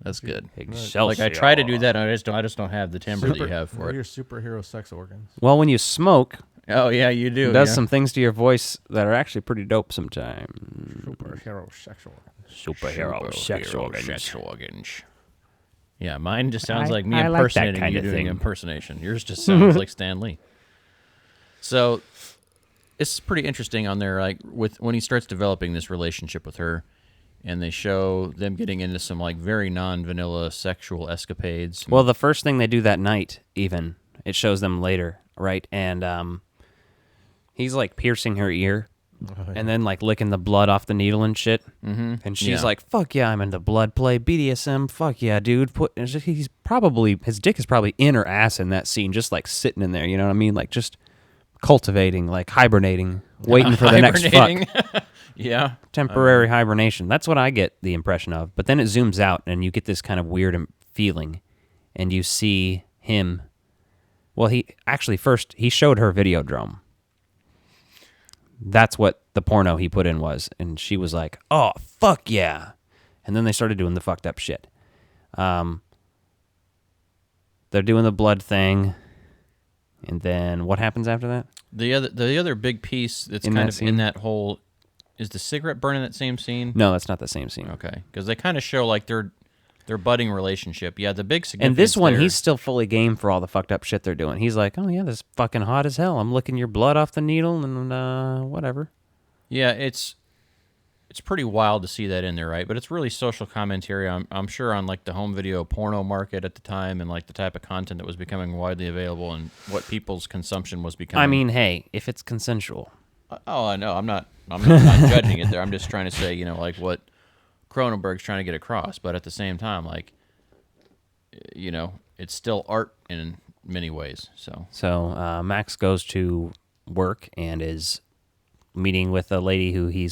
That's good. Excelsior. Like I try to do that, and I just don't have the timbre that you have for it. Your superhero sex organs. Well, when you smoke, Oh yeah, you do. it does yeah. some things to your voice that are actually pretty dope sometimes. Superhero sex organs. Superhero sex organs. sex organs. Yeah, mine just sounds I- like me I like that impersonating kind you of doing thing. impersonation. Yours just sounds like Stan Lee. So it's pretty interesting on there, like when he starts developing this relationship with her, and they show them getting into some like very non-vanilla sexual escapades. Well, the first thing they do that night, even, it shows them later, right? And he's like piercing her ear. And then, like, licking the blood off the needle and shit. Mm-hmm. And she's Yeah. like, fuck yeah, I'm into blood play, BDSM, fuck yeah, dude. His dick is probably in her ass in that scene, just, like, sitting in there, you know what I mean? Like, just cultivating, like, hibernating, waiting for the next Hibernating. fuck. Yeah. Temporary hibernation. That's what I get the impression of. But then it zooms out, and you get this kind of weird feeling, and you see him. Well, first, he showed her Videodrome. That's what the porno he put in was. And she was like, oh, fuck yeah. And then they started doing the fucked up shit. They're doing the blood thing. And then what happens after that? The other big piece that's In kind that of scene? in that whole is the cigarette burn in that same scene. No, that's not the same scene. Okay, because they kind of show like their budding relationship. Yeah, the big significance. And this one, there- he's still fully game for all the fucked up shit they're doing. He's like, oh yeah, this is fucking hot as hell. I'm licking your blood off the needle and whatever. Yeah, it's pretty wild to see that in there, right? But it's really social commentary. I'm sure on like the home video porno market at the time and like the type of content that was becoming widely available and what people's consumption was becoming. I mean, hey, if it's consensual. Oh, I know. I'm not judging it there. I'm just trying to say, like what Cronenberg's trying to get across. But at the same time, like, it's still art in many ways. So Max goes to work and is meeting with a lady who he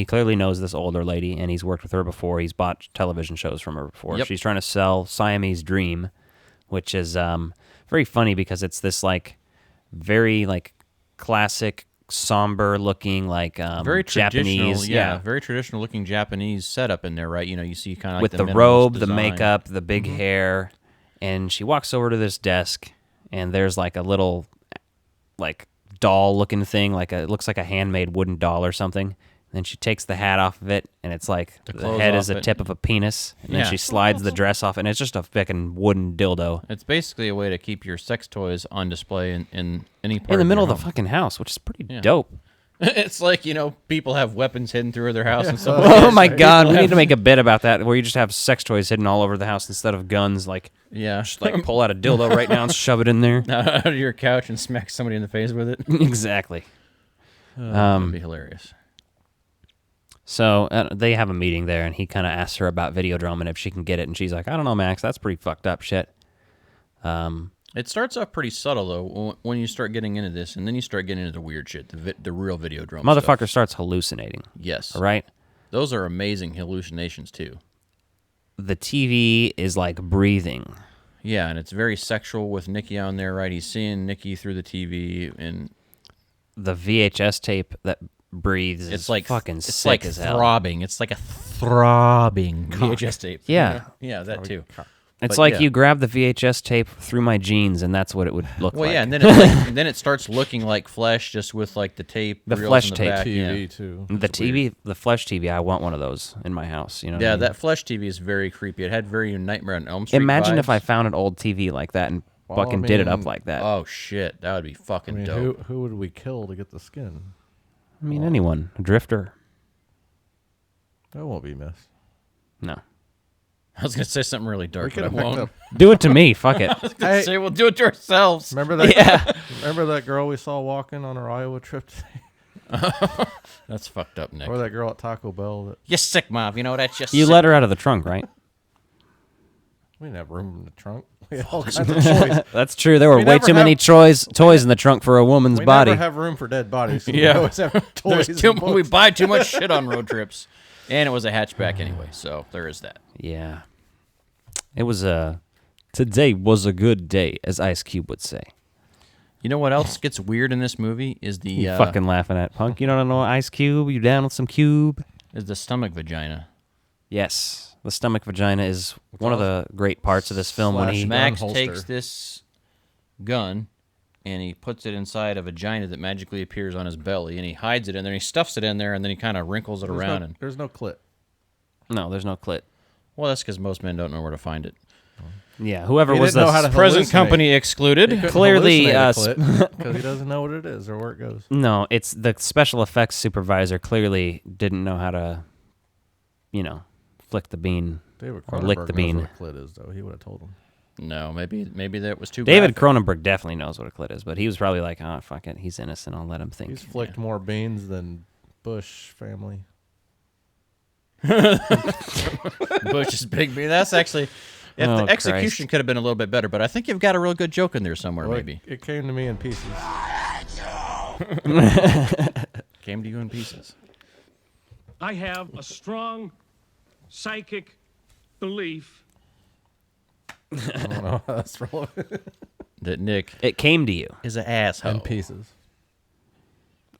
clearly knows, this older lady, and he's worked with her before. He's bought television shows from her before. Yep. She's trying to sell Siamese Dream, which is very funny because it's this like very like classic somber looking like very Japanese, very traditional looking Japanese setup in there, right? You see kind of like with the minimalist robe, the design. makeup, the big hair, and she walks over to this desk, and there's like a little like doll looking thing, it looks like a handmade wooden doll or something. And then she takes the hat off of it, and it's like the head is the tip of a penis, and then she slides the dress off, and it's just a fucking wooden dildo. It's basically a way to keep your sex toys on display in any part In the middle your of the home. fucking house, which is pretty dope. It's like, people have weapons hidden through their house and stuff. Oh my god, we need to make a bit about that where you just have sex toys hidden all over the house instead of guns. Just pull out a dildo right now and shove it in there out of your couch and smack somebody in the face with it. Exactly. That'd be hilarious. So they have a meeting there, and he kind of asks her about Videodrome and if she can get it, and she's like, I don't know, Max, that's pretty fucked up shit. It starts off pretty subtle, though, when you start getting into this, and then you start getting into the weird shit, the real Videodrome Motherfucker stuff. starts hallucinating. Yes. All right? Those are amazing hallucinations, too. The TV is like breathing. Yeah, and it's very sexual with Nikki on there, right? He's seeing Nikki through the TV, and the VHS tape that breathes it's is like fucking it's sick like as hell. throbbing. It's like a throbbing VHS tape. Yeah. Yeah, that too. It's But like yeah. you grab the VHS tape through my jeans, and that's what it would look Well, like. yeah, and then it's then it starts looking like flesh, just with like the tape. The reels flesh in the tape. back. TV yeah. too. The TV, the flesh TV, I want one of those in my house. You know? what I Yeah, mean? that flesh TV is very creepy. It had very Nightmare on Elm Street Imagine if vibes. I found an old TV like that and Well, fucking I did it up mean- like that. Oh shit, that would be fucking dope. Who would we kill to get the skin? I mean, anyone, a drifter. That won't be missed. No. I was gonna say something really dark, We but I could've picked won't. up- Do it to me. Fuck it. I was gonna say we'll do it to ourselves. Remember that? Yeah. Remember that girl we saw walking on our Iowa trip today? That's fucked up, Nick. Or that girl at Taco Bell that You're sick, Mom. You know that's just You sick. let her out of the trunk, right? we didn't have room in the trunk. We had all kinds of toys. That's true. There were We way never too many toys in the trunk for a woman's We body. never have room for dead bodies. So Yeah. we always have toys. There's too, and we books. buy too much shit on road trips, and it was a hatchback anyway, so there is that. Yeah. It was today was a good day, as Ice Cube would say. You know what else gets weird in this movie is the You fucking laughing at Punk. You don't know Ice Cube? You down with some Cube? is the stomach vagina. Yes. The stomach vagina is one of the great parts of this film when he... Max holster. takes this gun and he puts it inside a vagina that magically appears on his belly, and he hides it in there. And he stuffs it in there, and then he kind of wrinkles it around. And There's no clit. No, there's no clit. well, that's because most men don't know where to find it. Yeah, whoever He was didn't know how the... to Present hallucinate. company excluded. He couldn't Clearly, because he doesn't know what it is or where it goes. No, it's the special effects supervisor clearly didn't know how to, flick the bean David or lick Cronenberg the knows bean. what a clit is, though. He would have told him. No, maybe that was too. David graphic. Cronenberg definitely knows what a clit is, but he was probably like, oh, fuck it, he's innocent, I'll let him think. He's flicked more beans than Bush family. Bush's big bean. That's actually. If Oh, the execution Christ. could have been a little bit better, but I think you've got a real good joke in there somewhere. Well, Maybe it came to me in pieces. came to you in pieces. I have a strong psychic belief. I don't know how that's relevant. That Nick It came to you. is an asshole. In pieces.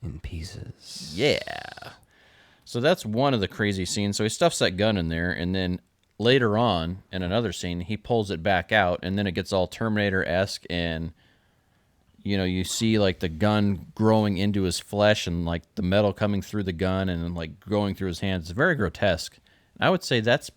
In pieces. Yeah. So that's one of the crazy scenes. So he stuffs that gun in there, and then later on in another scene, he pulls it back out, and then it gets all Terminator-esque, and you see like the gun growing into his flesh and like the metal coming through the gun and then like going through his hands. It's very grotesque. I would say that's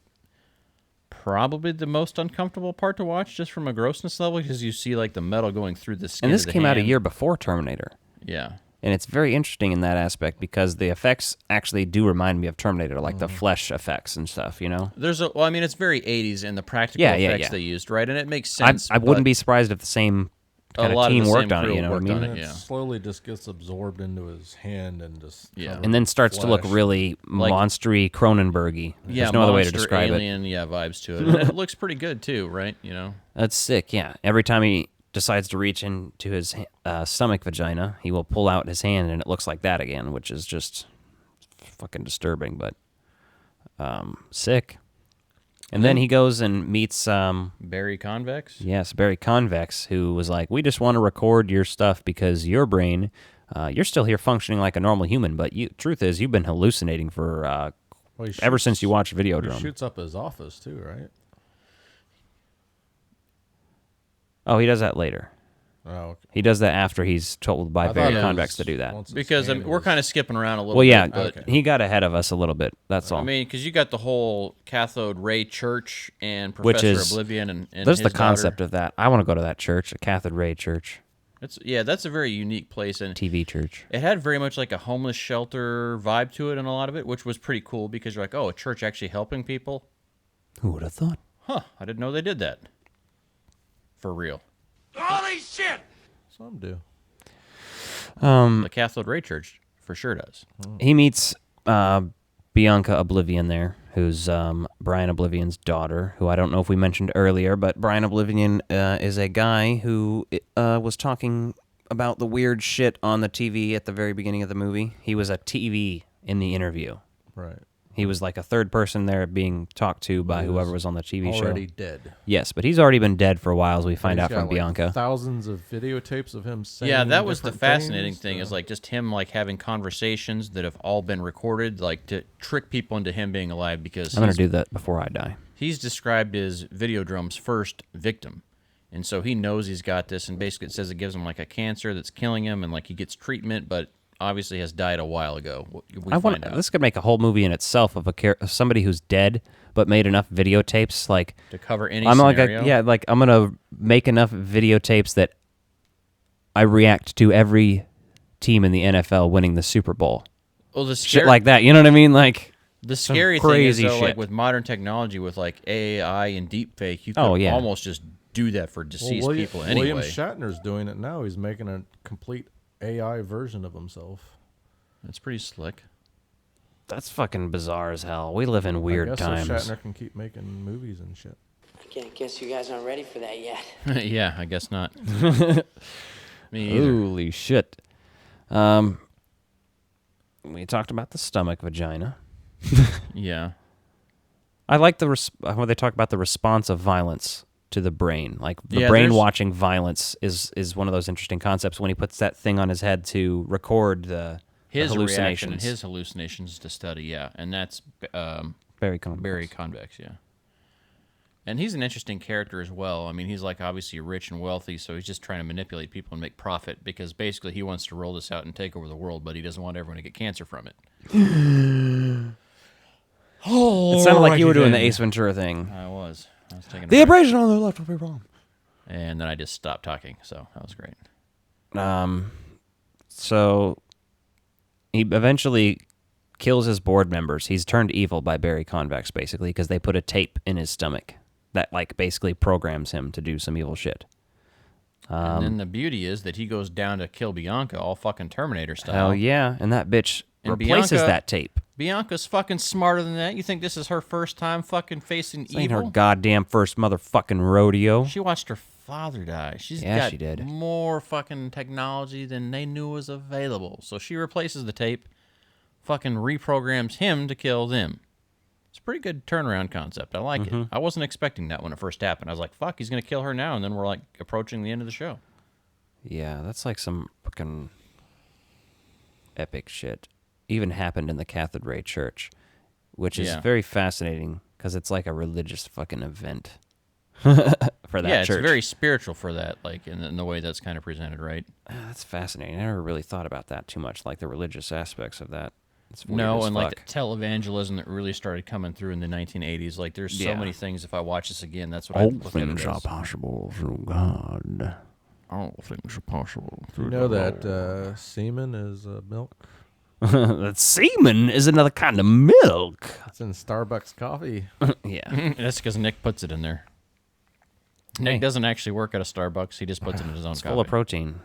probably the most uncomfortable part to watch, just from a grossness level, because you see like the metal going through the skin. And this of the came out a hand. year before Terminator. Yeah. And it's very interesting in that aspect because the effects actually do remind me of Terminator, like the flesh effects and stuff, It's very 80s and the practical effects they used, right? And it makes sense. I wouldn't be surprised if the same kind of team worked on it, you know what I mean? It slowly just gets absorbed into his hand and just and then starts to look really monstery Cronenberg-y. There's no other way to describe alien, vibes to it. And it looks pretty good too, right? That's sick, yeah. Every time he decides to reach into his stomach vagina, he will pull out his hand and it looks like that again, which is just fucking disturbing, but sick. And then he goes and meets Barry Convex? Yes, Barry Convex, who was like, we just want to record your stuff because your brain, you're still here functioning like a normal human, but truth is you've been hallucinating for ever since you watched Videodrome. He shoots up his office too, right? Oh, he does that later. Oh, okay. He does that after he's told by Barry Convex to do that. Because we're kind of skipping around a little bit. Well, yeah, but he got ahead of us a little bit. That's all. I mean, because you got the whole cathode ray church and Professor Oblivion and there's his the concept daughter. of that. I want to go to that church, a cathode ray church. That's a very unique place. And TV church. It had very much like a homeless shelter vibe to it in a lot of it, which was pretty cool because you're like, oh, a church actually helping people? Who would have thought? Huh, I didn't know they did that. For real. Holy shit! Some do. The cathode ray church for sure does. He meets Bianca Oblivion there, who's Brian Oblivion's daughter, who I don't know if we mentioned earlier, but Brian Oblivion is a guy who was talking about the weird shit on the TV at the very beginning of the movie. He was a TV in the interview. Right. He was like a third person there being talked to by whoever was on the TV show. Already dead. Yes, but he's already been dead for a while, as we find out from Like Bianca. thousands of videotapes of him saying Yeah, that was the different fascinating things, thing is like just him like having conversations that have all been recorded, like to trick people into him being alive because I'm going to do that before I die. He's described as Videodrome's first victim. And so he knows he's got this, and basically it says it gives him like a cancer that's killing him, and like he gets treatment, but obviously has died a while ago. This could make a whole movie in itself of of somebody who's dead but made enough videotapes, like to cover any I'm scenario. I'm gonna make enough videotapes that I react to every team in the NFL winning the Super Bowl. Well, the shit like that, you know what I mean? Like the scary thing is though, like with modern technology, with like AI and deepfake, you could almost just do that for deceased people anyway. William Shatner's doing it now. He's making a complete AI version of himself. That's pretty slick. That's fucking bizarre as hell. We live in weird times. So Shatner can keep making movies and shit. I guess you guys aren't ready for that yet. Yeah, I guess not. Me either. Holy shit. We talked about the stomach vagina. Yeah. I like when they talk about the response of violence to the brain. Like the brain watching violence is one of those interesting concepts when he puts that thing on his head to record his hallucinations. Reaction and his hallucinations to study, yeah. And that's Barry Convex, yeah. And he's an interesting character as well. I mean, he's like obviously rich and wealthy, so he's just trying to manipulate people and make profit because basically he wants to roll this out and take over the world, but he doesn't want everyone to get cancer from it. It sounded like you were doing the Ace Ventura thing. I was taking the abrasion on the left will be wrong. And then I just stopped talking, so that was great. So he eventually kills his board members. He's turned evil by Barry Convex, basically, because they put a tape in his stomach that, like, basically programs him to do some evil shit. And then the beauty is that he goes down to kill Bianca, all fucking Terminator style. Hell yeah, and that bitch replaces that tape. Bianca's fucking smarter than that. You think this is her first time fucking facing This evil? ain't her goddamn first motherfucking rodeo. She watched her father die. She did. More fucking technology than they knew was available. So she replaces the tape, fucking reprograms him to kill them. It's a pretty good turnaround concept. I like it. I wasn't expecting that when it first happened. I was like, fuck, he's going to kill her now, and then we're like approaching the end of the show. Yeah, that's like some fucking epic shit. Even happened in the Cathode Ray Church, which is very fascinating because it's like a religious fucking event. for that Yeah, church. it's very spiritual for that, like in the way that's kind of presented, right? That's fascinating. I never really thought about that too much, like the religious aspects of that. It's weird No, as and fuck. like the televangelism that really started coming through in the 1980s. Like, there's so many things. If I watch this again, that's what I All look at it things are as. possible through God. All things are possible. You know that semen is milk? That semen is another kind of milk. It's in Starbucks coffee. Yeah. That's because Nick puts it in there. Nick doesn't actually work at a Starbucks. He just puts it in his own It's coffee. full of protein.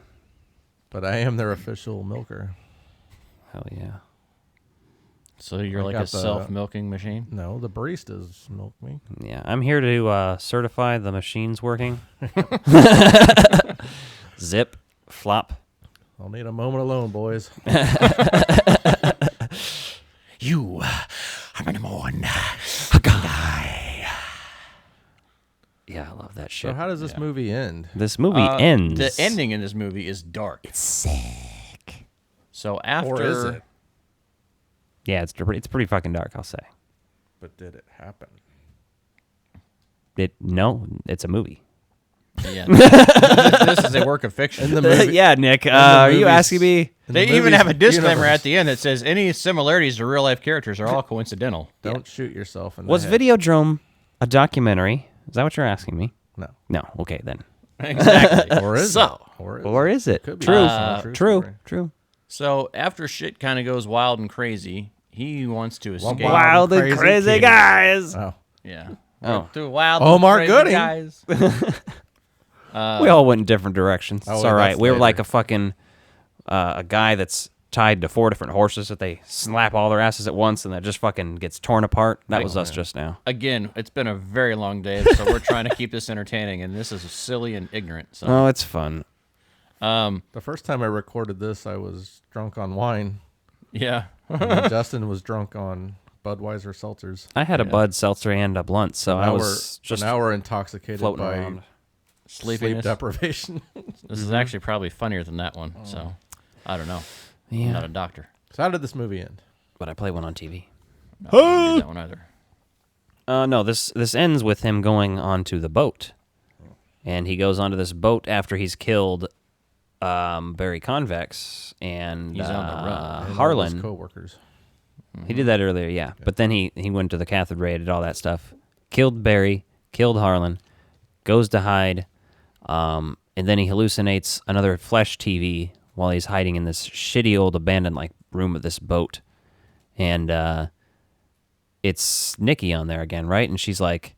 But I am their official milker. Hell yeah. So you're I like got a self-milking machine? No, the baristas milk me. Yeah, I'm here to certify the machine's working. Zip, flop. I'll need a moment alone, boys. You are number one guy. Yeah, I love that shit. So how does this movie end? This movie ends. The ending in this movie is dark. It's sick. So after... Or is it? Yeah, it's pretty fucking dark, I'll say. But did it happen? No, it's a movie. Yeah, this is a work of fiction. In the movie, Yeah, Nick, are you asking me? They even have a disclaimer at the end that says any similarities to real-life characters are all coincidental. Don't shoot yourself in the Was head. Videodrome a documentary? Is that what you're asking me? No. No, okay then. Exactly. Or is so, it? Or is it? Could be True. a true True. story. True. So after shit kind of goes wild and crazy, he wants to escape. Wild and crazy guys. Oh. Yeah. Oh. Through wild Omar and crazy Gooding. guys. We all went in different directions. Oh, It's wait, all right. that's We were later. like a fucking a guy that's tied to 4 different horses that they slap all their asses at once and that just fucking gets torn apart. That was us just now. Again, it's been a very long day, so we're trying to keep this entertaining, and this is silly and ignorant. So. Oh, it's fun. The first time I recorded this, I was drunk on wine. Yeah. And Justin was drunk on Budweiser seltzers. I had a Bud Seltzer and a blunt, so I was just now we're intoxicated floating by around. sleep Sleepiness. deprivation. This is actually probably funnier than that one, so I don't know. Yeah. I'm not a doctor. So how did this movie end? But I play one on TV. No, I didn't do that one either. No, this ends with him going onto the boat. And he goes onto this boat after he's killed Barry Convex and He's on the run. And all Harlan. his co-workers. He did that earlier, yeah. But then he went to the cathode ray, did all that stuff. Killed Barry, killed Harlan, goes to hide, and then he hallucinates another flesh TV while he's hiding in this shitty old abandoned like room of this boat. And it's Nikki on there again, right? And she's like,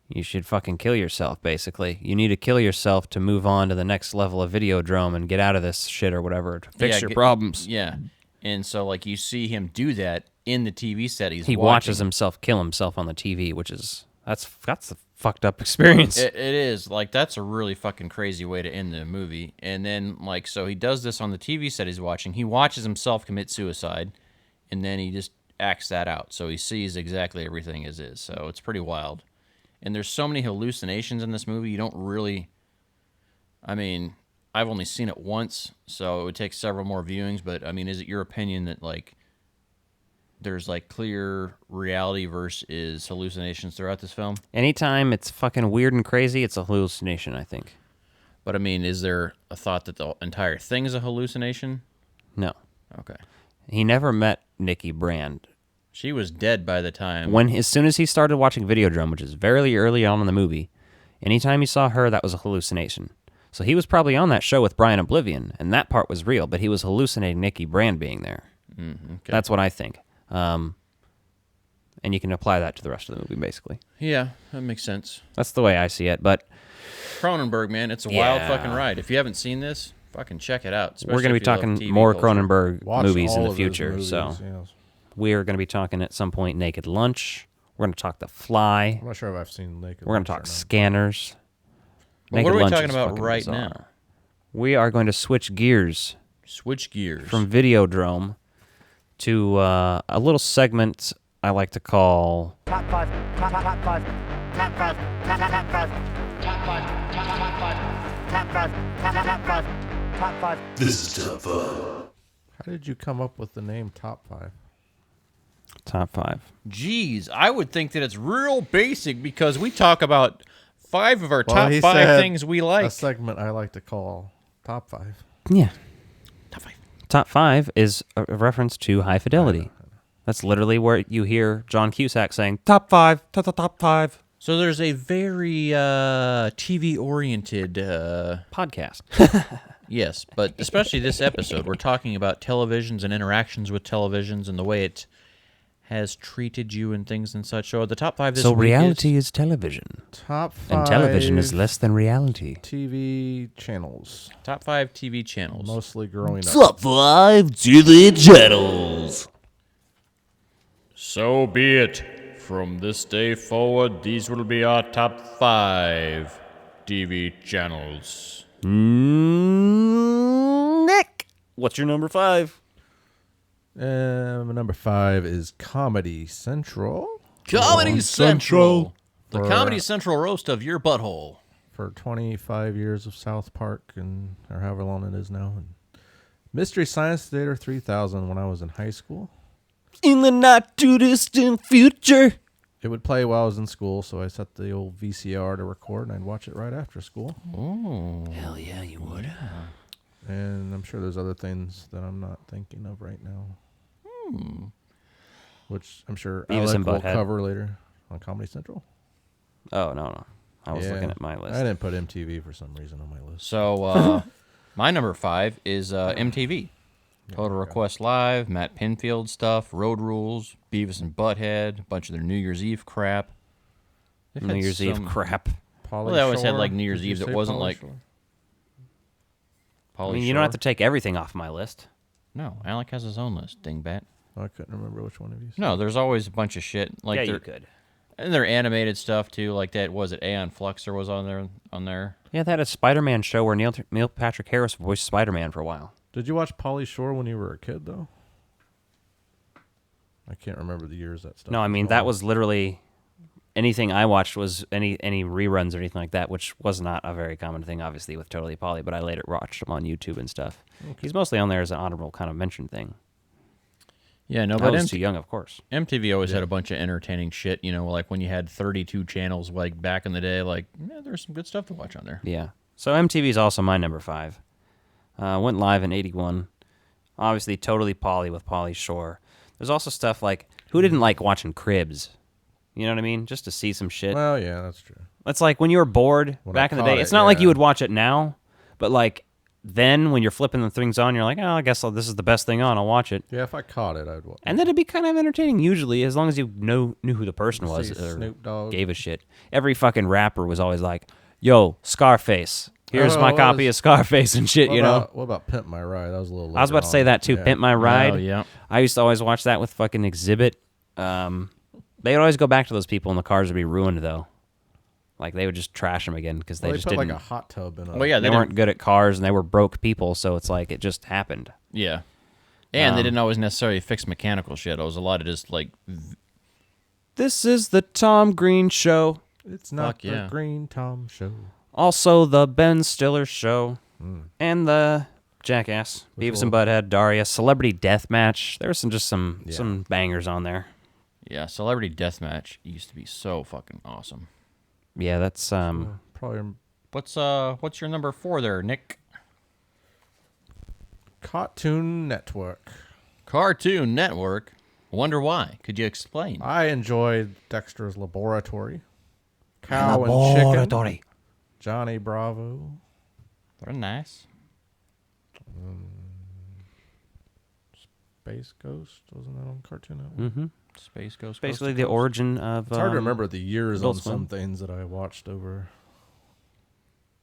you should fucking kill yourself, basically. You need to kill yourself to move on to the next level of Videodrome and get out of this shit or whatever to fix your problems. Yeah. And so, like, you see him do that in the TV set He watching. watches himself kill himself on the TV, which is that's a fucked up experience. It is. Like, that's a really fucking crazy way to end the movie. And then, like, so he does this on the TV set he's watching. He watches himself commit suicide, and then he just acts that out. So he sees exactly everything as is. So it's pretty wild. And there's so many hallucinations in this movie, you don't really... I mean, I've only seen it once, so it would take several more viewings, but, I mean, is it your opinion that, like, there's, like, clear reality versus hallucinations throughout this film? Anytime it's fucking weird and crazy, it's a hallucination, I think. But, I mean, is there a thought that the entire thing is a hallucination? No. Okay. He never met Nikki Brand. She was dead by the time... As soon as he started watching Videodrome, which is very early on in the movie, anytime he saw her, that was a hallucination. So he was probably on that show with Brian Oblivion, and that part was real, but he was hallucinating Nikki Brand being there. Okay. That's what I think. And you can apply that to the rest of the movie, basically. Yeah, that makes sense. That's the way I see it, but... Cronenberg, man, it's a wild fucking ride. If you haven't seen this, fucking check it out. We're going to be talking more Cronenberg movies in the future, so... Yes. We're going to be talking at some point Naked Lunch. We're going to talk The Fly. I'm not sure if I've seen Naked We're going to talk Scanners. Well, what are we Lunch talking is about fucking right bizarre. now? We are going to switch gears. Switch gears. From Videodrome to a little segment I like to call... Top 5, top 5, top 5, top 5, top 5, top 5, top 5, top 5, top 5, top 5, top 5. This is Top 5. How did you come up with the name Top 5? Top 5. Jeez, I would think that it's real basic because we talk about 5 of our Well, top he 5 said things we like. A segment I like to call Top 5. Yeah. Top 5 is a reference to High Fidelity. That's literally where you hear John Cusack saying, top 5, top 5. So there's a very TV-oriented... podcast. Yes, but especially this episode, we're talking about televisions and interactions with televisions and the way it has treated you and things and such. So the top 5 this week reality is television. Top 5. And television is less than reality. TV channels. Top 5 TV channels. Mostly growing up. Top 5 TV channels. So be it. From this day forward, these will be our top 5 TV channels. Nick, what's your number 5? Number 5 is Comedy Central. Comedy Central. The For- Comedy Central roast of your butthole. For 25 years of South Park, or however long it is now. And Mystery Science Theater 3000 when I was in high school. In the not too distant future. It would play while I was in school, so I set the old VCR to record, and I'd watch it right after school. Oh. Hell yeah, you would. And I'm sure there's other things that I'm not thinking of right now. Which I'm sure Beavis Alec and will Butthead. cover later on Comedy Central. Oh, no. I was looking at my list. I didn't put MTV for some reason on my list. So my number 5 is MTV. Total Request Live, Matt Pinfield stuff, Road Rules, Beavis and Butthead, a bunch of their New Year's Eve crap. They've New had Year's Eve crap. Well, they always had like New Year's Eve that wasn't like... I mean, you don't have to take everything off my list. No, Alec has his own list, dingbat. I couldn't remember which one of you said. No, there's always a bunch of shit. Like Yeah, you they're- could. And their animated stuff, too. Like that, was it Aeon Fluxer was on there? Yeah, they had a Spider-Man show where Neil Patrick Harris voiced Spider-Man for a while. Did you watch Pauly Shore when you were a kid, though? I can't remember the years that stuff. No, I mean, that was literally... Anything I watched was any reruns or anything like that, which was not a very common thing, obviously, with Totally Pauly, but I later watched him on YouTube and stuff. Okay. He's mostly on there as an honorable kind of mention thing. Yeah, no, I but was too young, of course. MTV always had a bunch of entertaining shit, you know, like when you had 32 channels, like back in the day, like, yeah, there's some good stuff to watch on there. Yeah. So MTV is also my number 5. Went live in 81. Obviously, Totally Pauly with Pauly Shore. There's also stuff like, who didn't like watching Cribs? You know what I mean? Just to see some shit. Well, yeah, that's true. It's like when you were bored back in the day. It's not like you would watch it now, but like then when you're flipping the things on, you're like, oh, I guess this is the best thing on. I'll watch it. Yeah, if I caught it, I'd watch. And then it'd be kind of entertaining usually, as long as you knew who the person was See or Snoop Dogg. gave a shit. Every fucking rapper was always like, yo, Scarface. Here's Oh, my what copy was- of Scarface and shit, you know? What about Pimp My Ride? That was a little I was about to say that too. Yeah. Pimp My Ride. Oh, yeah. I used to always watch that with fucking Exhibit. They would always go back to those people and the cars would be ruined, though. Like, they would just trash them again because they Well, just put didn't. like a hot tub in a... Well, yeah, they weren't good at cars and they were broke people, so it's like it just happened. Yeah. And they didn't always necessarily fix mechanical shit. It was a lot of just like... This is the Tom Green Show. It's not Fuck yeah. the Green Tom Show. Also, the Ben Stiller Show. And the Jackass. Beavis and Butthead, Daria, Celebrity Deathmatch. There were some bangers on there. Yeah, Celebrity Deathmatch used to be so fucking awesome. Yeah, that's Probably What's your number 4 there, Nick? Cartoon Network. Cartoon Network. Wonder why? Could you explain? I enjoyed Dexter's Laboratory. Cow and Chicken. Johnny Bravo. They're nice. Space Ghost. Wasn't that on Cartoon Network? Mm-hmm. Space Ghost. Basically the origin of... It's hard to remember the years on Adult Swim. some things that I watched over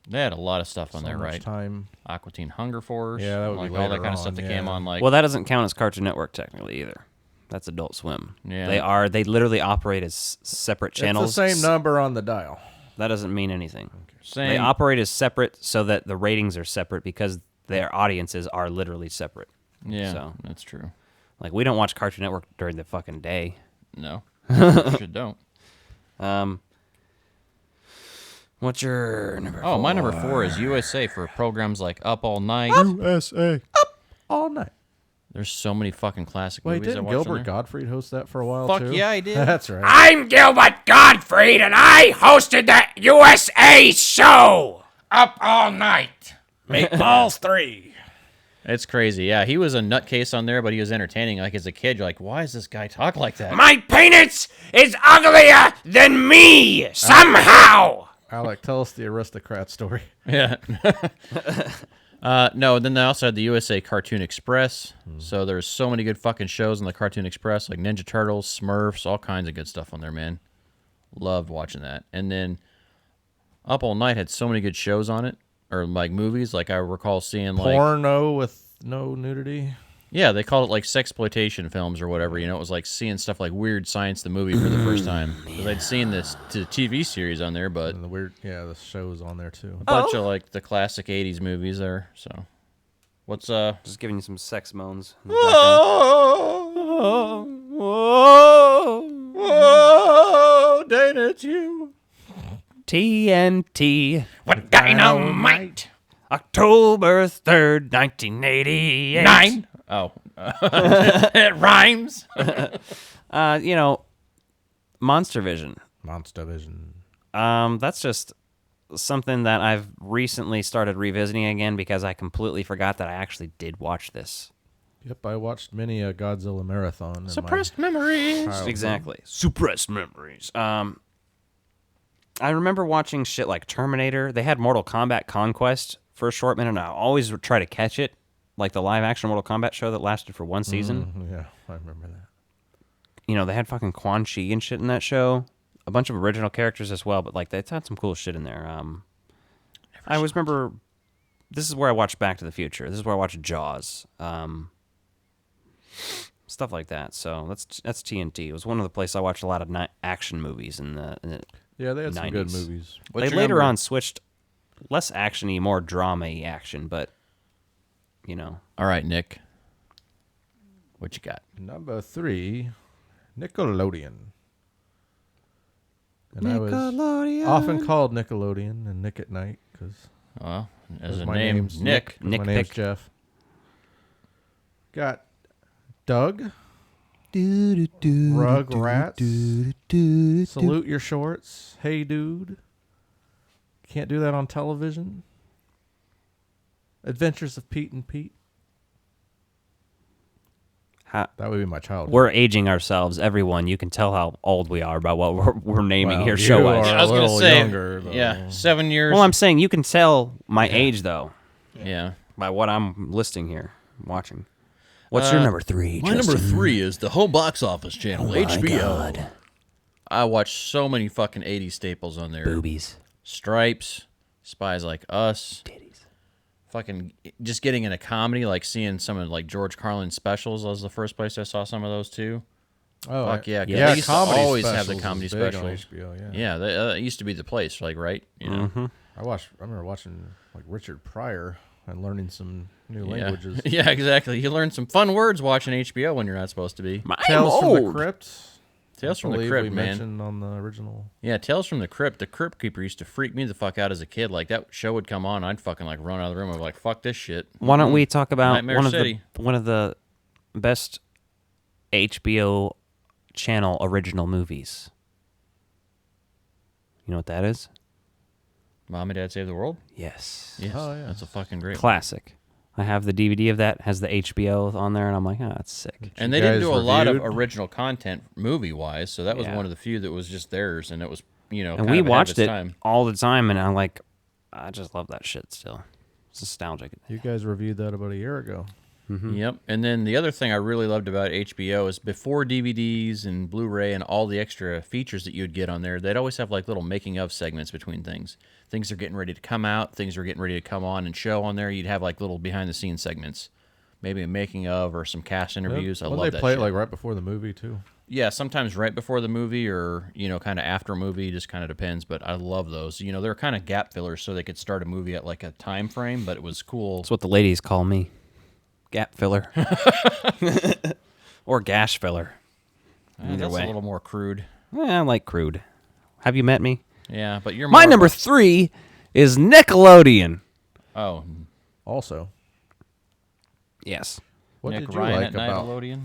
They had a lot of stuff on so there, much right? time. Aqua Teen Hunger Force. Yeah, that would like be all that later kind of on, stuff that yeah. came on. Like, Well, that doesn't count as Cartoon Network technically either. That's Adult Swim. Yeah. They literally operate as separate channels. It's the same number on the dial. That doesn't mean anything. Same. They operate as separate so that the ratings are separate because their audiences are literally separate. Yeah, So, that's true. like, we don't watch Cartoon Network during the fucking day. No, you don't. What's your number 4? Oh, my number 4 is USA for programs like Up All Night. USA. Up all night. There's so many fucking classic Wait, movies I didn't watched on Gilbert there. Gottfried host that for a while Fuck too? yeah, I did. That's right. I'm Gilbert Gottfried, and I hosted the USA show. Up all night. Meatballs 3. It's crazy. Yeah, he was a nutcase on there, but he was entertaining. Like, as a kid, you're like, why does this guy talk like that? My penis is uglier than me, somehow. Alec, tell us the aristocrat story. Yeah. No, then they also had the USA Cartoon Express. So there's so many good fucking shows on the Cartoon Express, like Ninja Turtles, Smurfs, all kinds of good stuff on there, man. Loved watching that. And then Up All Night had so many good shows on it, or like movies. Like I recall seeing like Porno with no nudity. Yeah, they called it like sexploitation films or whatever. You know, it was like seeing stuff like Weird Science the movie for the first time. Because I'd seen this TV series on there, but And the show's on there too. a bunch of like the classic '80s movies there. So, what's Just giving you some sex moans. Whoa, Dana, it's you. TNT. What dynamite? October 3rd, 1988. 9. Oh. It rhymes. You know, Monster Vision. Monster Vision. That's just something that I've recently started revisiting again because I completely forgot that I actually did watch this. Yep, I watched many a Godzilla marathon. in Suppressed my memories. childhood. Exactly. Suppressed memories. I remember watching shit like Terminator. They had Mortal Kombat Conquest for a short minute, and I always would try to catch it, like the live-action Mortal Kombat show that lasted for one season. Yeah, I remember that. You know, they had fucking Quan Chi and shit in that show. A bunch of original characters as well, but like they had some cool shit in there. I always remember. This is where I watched Back to the Future. This is where I watched Jaws. Stuff like that. So that's TNT. It was one of the places I watched a lot of action movies in the Yeah, they had 90s. some good movies. They later on switched less action-y, more drama-y action, but you know. All right, Nick. What you got? Number 3, Nickelodeon. And I was often called Nickelodeon and Nick at Night because as a my name, name's Nick. My name's Jeff. Got Doug. Rugrats. Salute Your Shorts. Hey Dude. Can't do that on television. Adventures of Pete and Pete. That would be my childhood. We're aging ourselves, everyone. You can tell how old we are by what we're naming here show-wise. I was going to say, yeah, 7 years. Well, I'm saying you can tell my age, though. Yeah. By what I'm listing here, watching. What's your number 3, My Justin? number 3 is the home box office channel, Oh my HBO. God. I watched so many fucking 80s staples on there. Boobies. Stripes, Spies Like Us. Titties. Fucking just getting into comedy, like seeing some of like George Carlin's specials was the first place I saw some of those too. Oh, fuck yeah. yeah, They used to comedy always have the specials comedy is big on specials. HBO, yeah. Yeah, that used to be the place, like, right? You know? I remember watching like Richard Pryor and learning some new Yeah. languages. Yeah, exactly. You learn some fun words watching HBO when you're not supposed to be. Tales from the Crypt. Tales from the believe Crypt, we man. mentioned on the original. Yeah, Tales from the Crypt. The Crypt Keeper used to freak me the fuck out as a kid. Like, that show would come on, I'd fucking like run out of the room. I'd be like, fuck this shit. Why don't we talk about Nightmare City. one of the best HBO channel original movies? You know what that is? Mom and Dad Save the World? Yes. Yes. Oh, yeah. That's a fucking great one. Classic. I have the DVD of that, has the HBO on there, and I'm like, oh, that's sick. And they didn't do a lot of original content movie-wise, so that was Yeah. one of the few that was just theirs, and it was, you know, And kind we of ahead of watched its it time. all the time, and I'm like, I just love that shit still. It's nostalgic. You guys reviewed that about a year ago. Yep. And then the other thing I really loved about HBO is before DVDs and Blu-ray and all the extra features that you'd get on there, they'd always have like little making of segments between things. Things are getting ready to come out, things are getting ready to come on and show on there. You'd have like little behind the scenes segments. Maybe a making of or some cast interviews. I love they that play shit. it like right before the movie too. Yeah, sometimes right before the movie or, you know, kind of after a movie, just kind of depends, but I love those. You know, they're kind of gap fillers so they could start a movie at like a time frame, but it was cool. That's what the ladies call me. Gap filler. Or gash filler. Either that's way. a little more crude. I like crude. Have you met me? Yeah, but you're My more number of a- 3 is Nickelodeon. Oh. Also. Yes. What Nick did you Ryan like at about? Nickelodeon?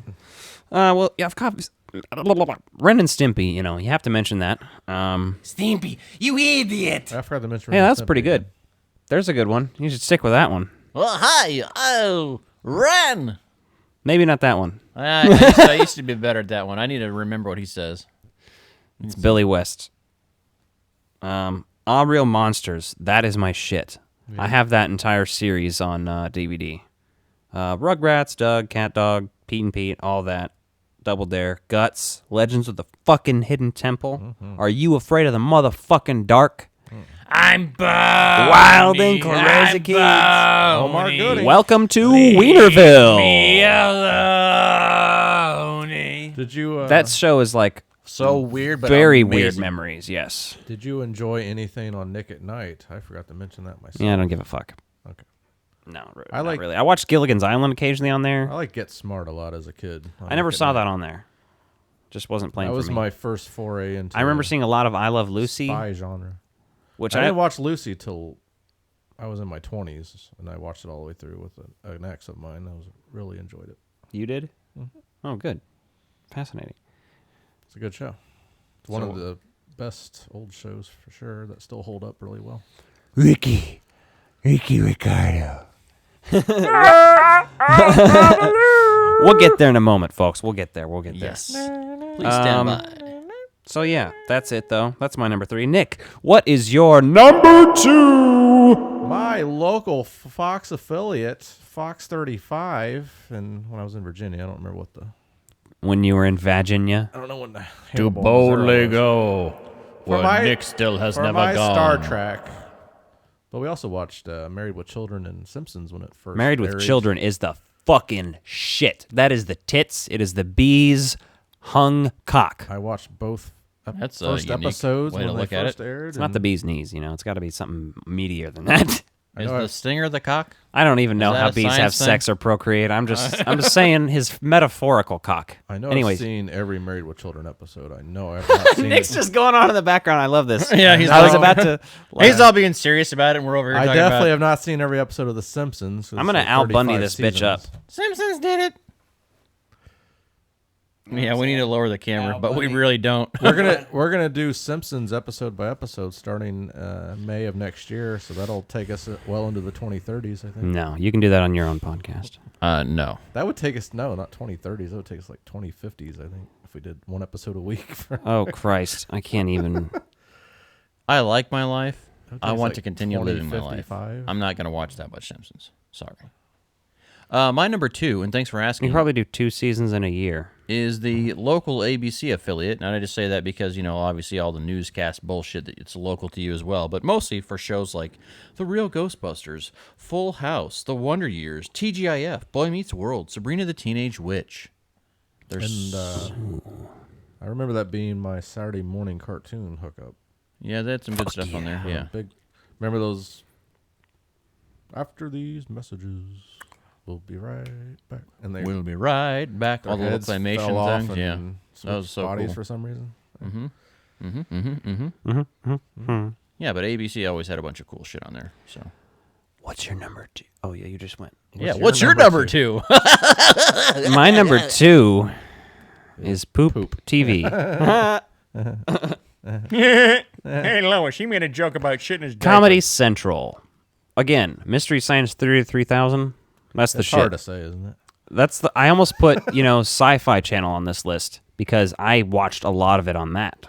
Well, yeah, I've copies. Ren and Stimpy, you know, you have to mention that. Stimpy, you idiot! I forgot to mention. Hey, Ren and that's Stimpy pretty good. again. There's a good one. You should stick with that one. Well, hi. Oh, Ren. Maybe not that one. I used to be better at that one. I need to remember what he says. It's Billy West. All Real Monsters. That is my shit. Yeah. I have that entire series on DVD. Rugrats, Doug, Cat Dog, Pete and Pete, all that. Double Dare, Guts, Legends of the fucking Hidden Temple. Are you afraid of the motherfucking dark? I'm boned. Wild and crazy kids. Omar Goody. Welcome to Wienerville. Me alone. Did you? That show is like so weird, but very amazing. weird memories. Yes. Did you enjoy anything on Nick at Night? I forgot to mention that myself. Yeah, I don't give a fuck. Okay. No, I not like- really. I watched Gilligan's Island occasionally on there. I like Get Smart a lot as a kid. I never saw that on there. Just wasn't playing That for was me. my first foray into. I remember seeing a lot of I Love Lucy. Spy genre. Which I didn't watch Lucy till I was in my 20s, and I watched it all the way through with an ex of mine. I really enjoyed it. You did? Oh, good. Fascinating. It's a good show. It's one of the best old shows for sure that still hold up really well. Ricky Ricardo. We'll get there in a moment, folks. We'll get there. Yes. Please stand by. So yeah, that's it though. That's my number 3. Nick, what is your number 2? My local Fox affiliate, Fox 35, and when I was in Virginia, I don't remember what the. When you were in Virginia? I don't know when the. To Hannibal boldly was. go For where my- Nick still has for never my gone. Star Trek. But we also watched Married with Children and Simpsons when it first. Married with aired. Children is the fucking shit. That is the tits. It is the bees hung cock. I watched both. That's a first unique episodes way when to they look at first it. aired. It's not and- the bee's knees, you know. It's got to be something meatier than that. Is the stinger the cock? I don't even know Is that how a bees have science thing? sex or procreate. I'm just saying his metaphorical cock. I know. Anyways, I've seen every Married with Children episode. I know I've not seen. Nick's just going on in the background. I love this. Yeah, he's I was like- about to. He's all being serious about it, and we're over here I talking definitely about have not seen every episode of The Simpsons. I'm gonna Al Bundy this bitch up. Simpsons did it. Yeah, we need to lower the camera, but we really don't. We're gonna do Simpsons episode by episode starting May of next year, so that'll take us well into the 2030s. I think. No, you can do that on your own podcast. No. That would take us not 2030s. That would take us like 2050s. I think if we did one episode a week. Oh Christ, I can't even. I like my life. I takes want like to continue living my life. 2055. I'm not going to watch that much Simpsons. Sorry. My number 2, and thanks for asking. You probably do 2 seasons in a year. Is the local ABC affiliate, and I just say that because, you know, obviously all the newscast bullshit, that it's local to you as well, but mostly for shows like The Real Ghostbusters, Full House, The Wonder Years, TGIF, Boy Meets World, Sabrina the Teenage Witch. There's I remember that being my Saturday morning cartoon hookup. Yeah, they had some good stuff on there. Yeah. Remember those? After these messages, we'll be right back. And they We'll be right back. All the little heads claymation fell off things. Yeah. and That was switched so bodies cool. for some reason. Yeah, but ABC always had a bunch of cool shit on there. So. What's your number 2? Oh yeah, you just went. What's your number 2? My number 2 is Poop TV. Hey, Lois, he made a joke about shitting his diaper. Comedy Central. Again, Mystery Science Theater 3000. That's the It's shit. hard to say, isn't it? That's the. I almost put Sci-Fi Channel on this list because I watched a lot of it on that.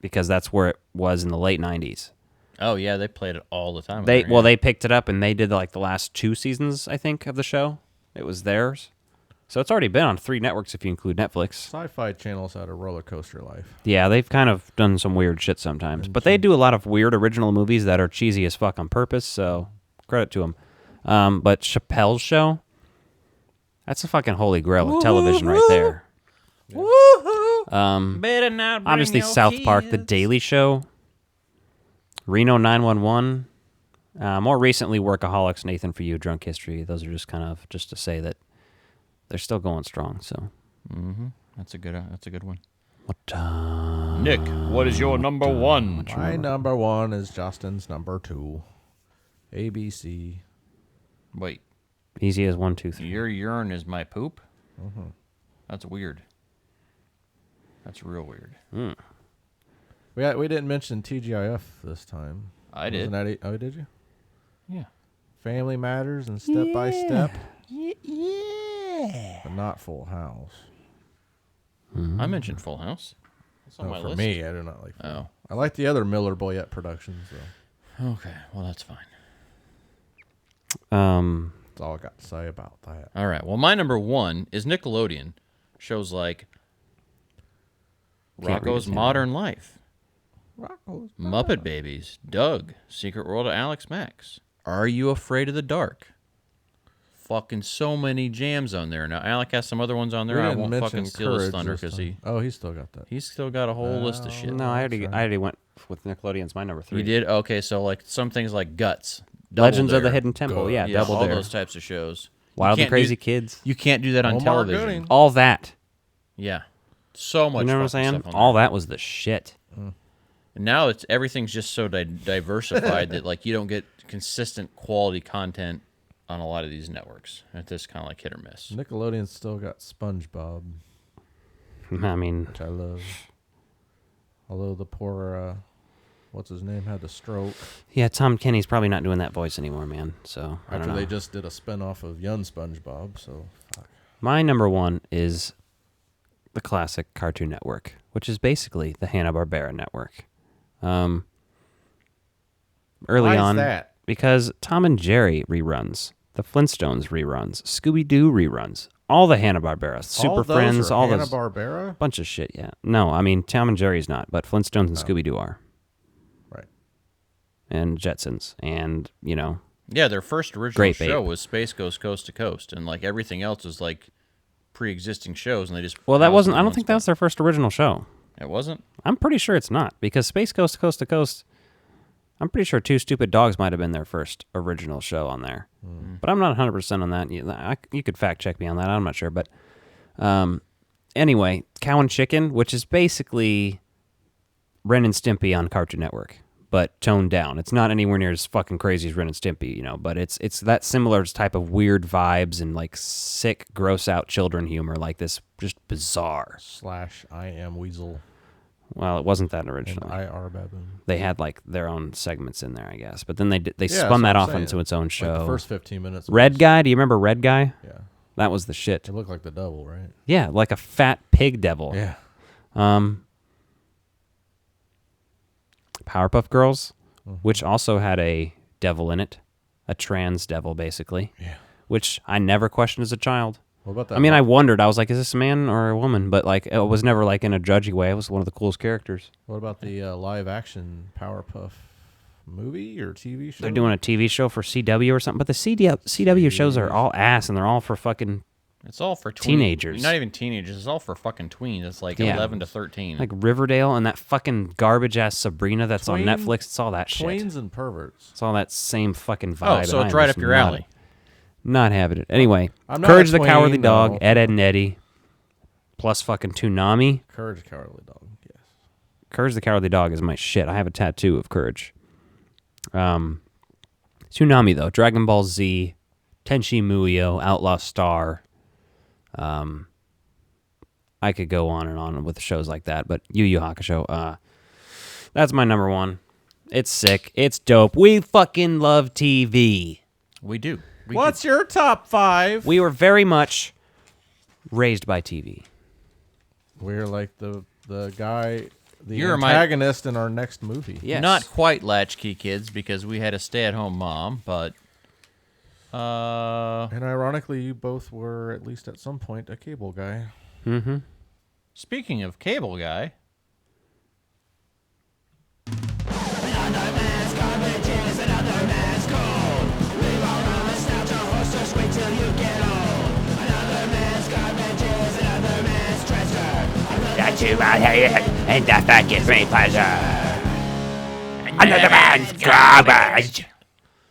Because that's where it was in the late 90s. Oh yeah, they played it all the time. They picked it up and they did like the last 2 seasons, I think, of the show. It was theirs. So it's already been on 3 networks if you include Netflix. Sci-Fi Channel's had a roller coaster life. Yeah, they've kind of done some weird shit sometimes. But they do a lot of weird original movies that are cheesy as fuck on purpose, so credit to them. But Chappelle's Show, that's a fucking holy grail of television right there. Woohoo! Better not bring Obviously your South Park, The kids. Daily Show, Reno 911. More recently, Workaholics, Nathan For You, Drunk History. Those are just kind of just to say that they're still going strong. So, That's a good one. What? Nick, what is your number 1? My number 1 is Justin's number 2. ABC. Wait. Easy as 1, 2, 3. Your urine is my poop? Mhm. That's weird. That's real weird. We didn't mention TGIF this time. I did. Oh, did you? Yeah. Family Matters and Step by Step. Yeah. But not Full House. I mentioned Full House. It's on my for list. me, I do not like Full Oh. House. I like the other Miller Boyette productions, though. Okay, well, that's fine. That's all I got to say about that. All right. Well, my number 1 is Nickelodeon. Shows like Can't read Rocko's his hand. Modern Life, Rocko's Muppet Babies, Doug, Secret World of Alex Max, Are You Afraid of the Dark? Fucking so many jams on there. Now, Alec has some other ones on there. We I didn't won't mention fucking steal his Courage thunder this because time. Oh, he's still got that. He's still got a whole list of shit. No, I already went with Nickelodeon's my number 3. You did? Okay, so like some things like Guts. Legends Double of the Dare. Hidden Temple. Yeah, Double all Dare. those types of shows. You Wild and can't Crazy do- Kids. You can't do that on Omar television. Gooding. All that. Yeah. So much You know what I'm fucking saying? stuff on All there. that was the shit. And now everything's just so diversified that like you don't get consistent quality content on a lot of these networks. It's just kind of like hit or miss. Nickelodeon's still got SpongeBob, I mean, which I love. Although the poor, what's his name, had a stroke. yeah, Tom Kenny's probably not doing that voice anymore, man. So I don't After know. they just did a spinoff of Young SpongeBob, so fuck. My number 1 is the classic Cartoon Network, which is basically the Hanna-Barbera network. Early Why is on, that? because Tom and Jerry reruns, the Flintstones reruns, Scooby-Doo reruns, all the Hanna-Barbera, Super those Friends, are all those Hanna-Barbera? bunch of shit. Yeah, no, I mean Tom and Jerry's not, but Flintstones and Scooby-Doo are. Right. And Jetsons, and Yeah, their first original Grape show Ape. was Space Ghost Coast to Coast, and like everything else was like pre-existing shows, and they just well, that housed wasn't. them I in don't one think spot. that's their first original show. It wasn't. I'm pretty sure it's not, because Space Ghost Coast to Coast, I'm pretty sure Two Stupid Dogs might have been their first original show on there. But I'm not 100% on that. You could fact check me on that. I'm not sure. But anyway, Cow and Chicken, which is basically Ren and Stimpy on Cartoon Network, but toned down. It's not anywhere near as fucking crazy as Ren and Stimpy, but it's that similar type of weird vibes and like sick, gross out children humor, like this just bizarre. / I Am Weasel. Well, it wasn't that And originally. IR Baboon. They had like their own segments in there, I guess. But then they Yeah, spun that's that what I'm off saying. into its own Like show. the first 15 minutes. Red was- Guy, do you remember Red Guy? Yeah. That was the shit. It looked like the devil, right? Yeah, like a fat pig devil. Yeah. Powerpuff Girls, which also had a devil in it, a trans devil basically. Yeah. Which I never questioned as a child. What about that? I mean, I wondered. I was like, is this a man or a woman? But like, it was never like in a judgy way. It was one of the coolest characters. What about the live action Powerpuff movie or TV show? They're doing a TV show for CW or something. But the CW shows are all ass, and they're all for fucking It's all for teenagers. Not even teenagers. It's all for fucking tweens. It's like Yeah. 11 to 13. like Riverdale and that fucking garbage ass Sabrina that's on Tween- Netflix. It's all that shit. Tweens and perverts. It's all that same fucking vibe. Oh, so and it's I right was up your not- alley. Not having it. Anyway, I'm not Courage a the Cowardly tween, Dog, no. Ed, Edd and Eddie, plus fucking Toonami. Courage the Cowardly Dog. Yes. Courage the Cowardly Dog is my shit. I have a tattoo of Courage. Toonami though, Dragon Ball Z, Tenchi Muyo, Outlaw Star. I could go on and on with shows like that, but Yu Yu Hakusho, that's my number 1. It's sick. It's dope. We fucking love TV. We do. What's your top 5? We were very much raised by TV. We're like the guy, the You're antagonist in our next movie. Yes. Not quite latchkey kids because we had a stay-at-home mom, but And ironically, you both were at least at some point a cable guy. Mm-hmm. speaking of cable guy, That's you out here, and that gives me pleasure. Another man's garbage.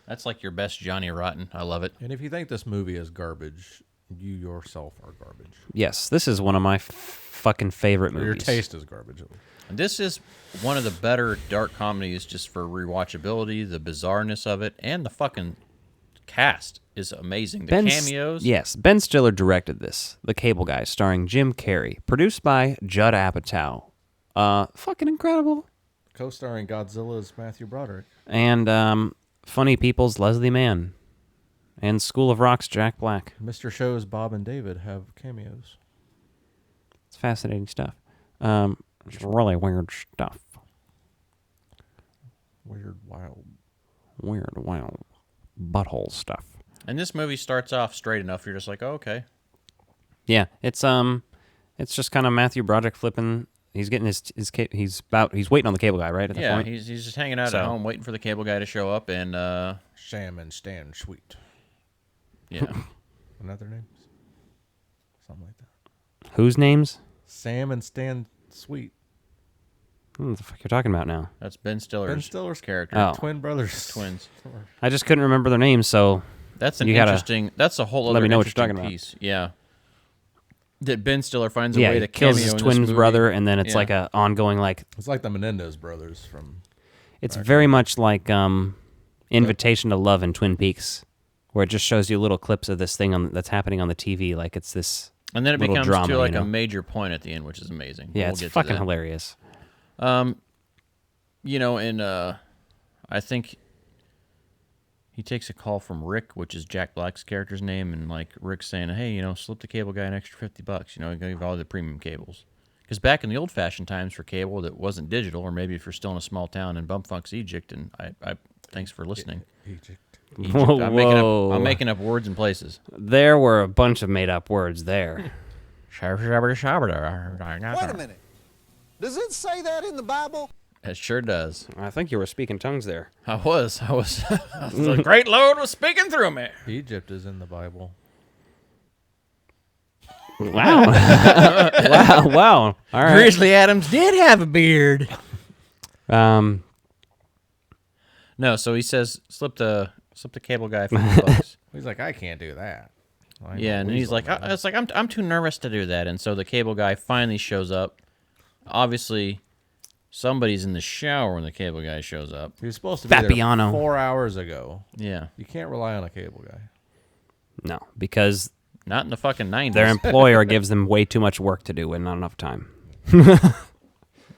that's like your best Johnny Rotten. I love it. And if you think this movie is garbage, you yourself are garbage. Yes, this is one of my fucking favorite Or movies. your taste is garbage. And this is one of the better dark comedies just for rewatchability, the bizarreness of it, and the fucking cast is amazing. The Ben cameos. Yes, Ben Stiller directed this. The Cable Guy, starring Jim Carrey. Produced by Judd Apatow. Fucking incredible. Co-starring Godzilla's Matthew Broderick. And Funny People's Leslie Mann. And School of Rock's Jack Black. Mr. Show's Bob and David have cameos. It's fascinating stuff. It's really weird stuff. Weird, wild butthole stuff. And this movie starts off straight enough. You're just like, oh, okay. Yeah, it's just kind of Matthew Broderick flipping. He's getting he's waiting on the Cable Guy, right? At the point? He's just hanging out at home, waiting for the Cable Guy to show up, and Sam and Stan Sweet. Yeah. Another names? Something like that. Whose names? Sam and Stan Sweet. What the fuck you're talking about now? That's Ben Stiller's character. Oh. Twin brothers. Twins. I just couldn't remember their names, so that's an you gotta interesting. That's a whole other let me know what you're interesting talking piece. Yeah. That Ben Stiller finds a way he to kills cameo his in twin this movie. brother, and then it's Yeah. like a ongoing like. It's like the Menendez brothers from. It's very much like Invitation to Love in Twin Peaks, where it just shows you little clips of this thing that's happening on the TV, like it's this. And then it little becomes drama, to like you know? a major point at the end, which is amazing. Yeah, We'll it's get to fucking that. hilarious. You know, and I think he takes a call from Rick, which is Jack Black's character's name, and like Rick's saying, "Hey, you know, slip the cable guy an extra $50. You know, give all the premium cables." Because back in the old-fashioned times for cable that wasn't digital, or maybe if you're still in a small town in Bumfunk's Egypt, and I thanks for listening. Egypt. Whoa, I'm making up words and places. There were a bunch of made-up words there. Wait a minute. Does it say that in the Bible? It sure does. I think you were speaking tongues there. I was. The great Lord was speaking through me. Egypt is in the Bible. Wow. Wow. All right. Grizzly Adams did have a beard. No, so he says, slip the cable guy $50. He's like, I can't do that. Yeah, and he's like, I'm too nervous to do that. And so the cable guy finally shows up. Obviously, somebody's in the shower when the cable guy shows up. He was supposed to be there 4 hours ago. Yeah. You can't rely on a cable guy. No, because not in the fucking 90s. Their employer gives them way too much work to do and not enough time.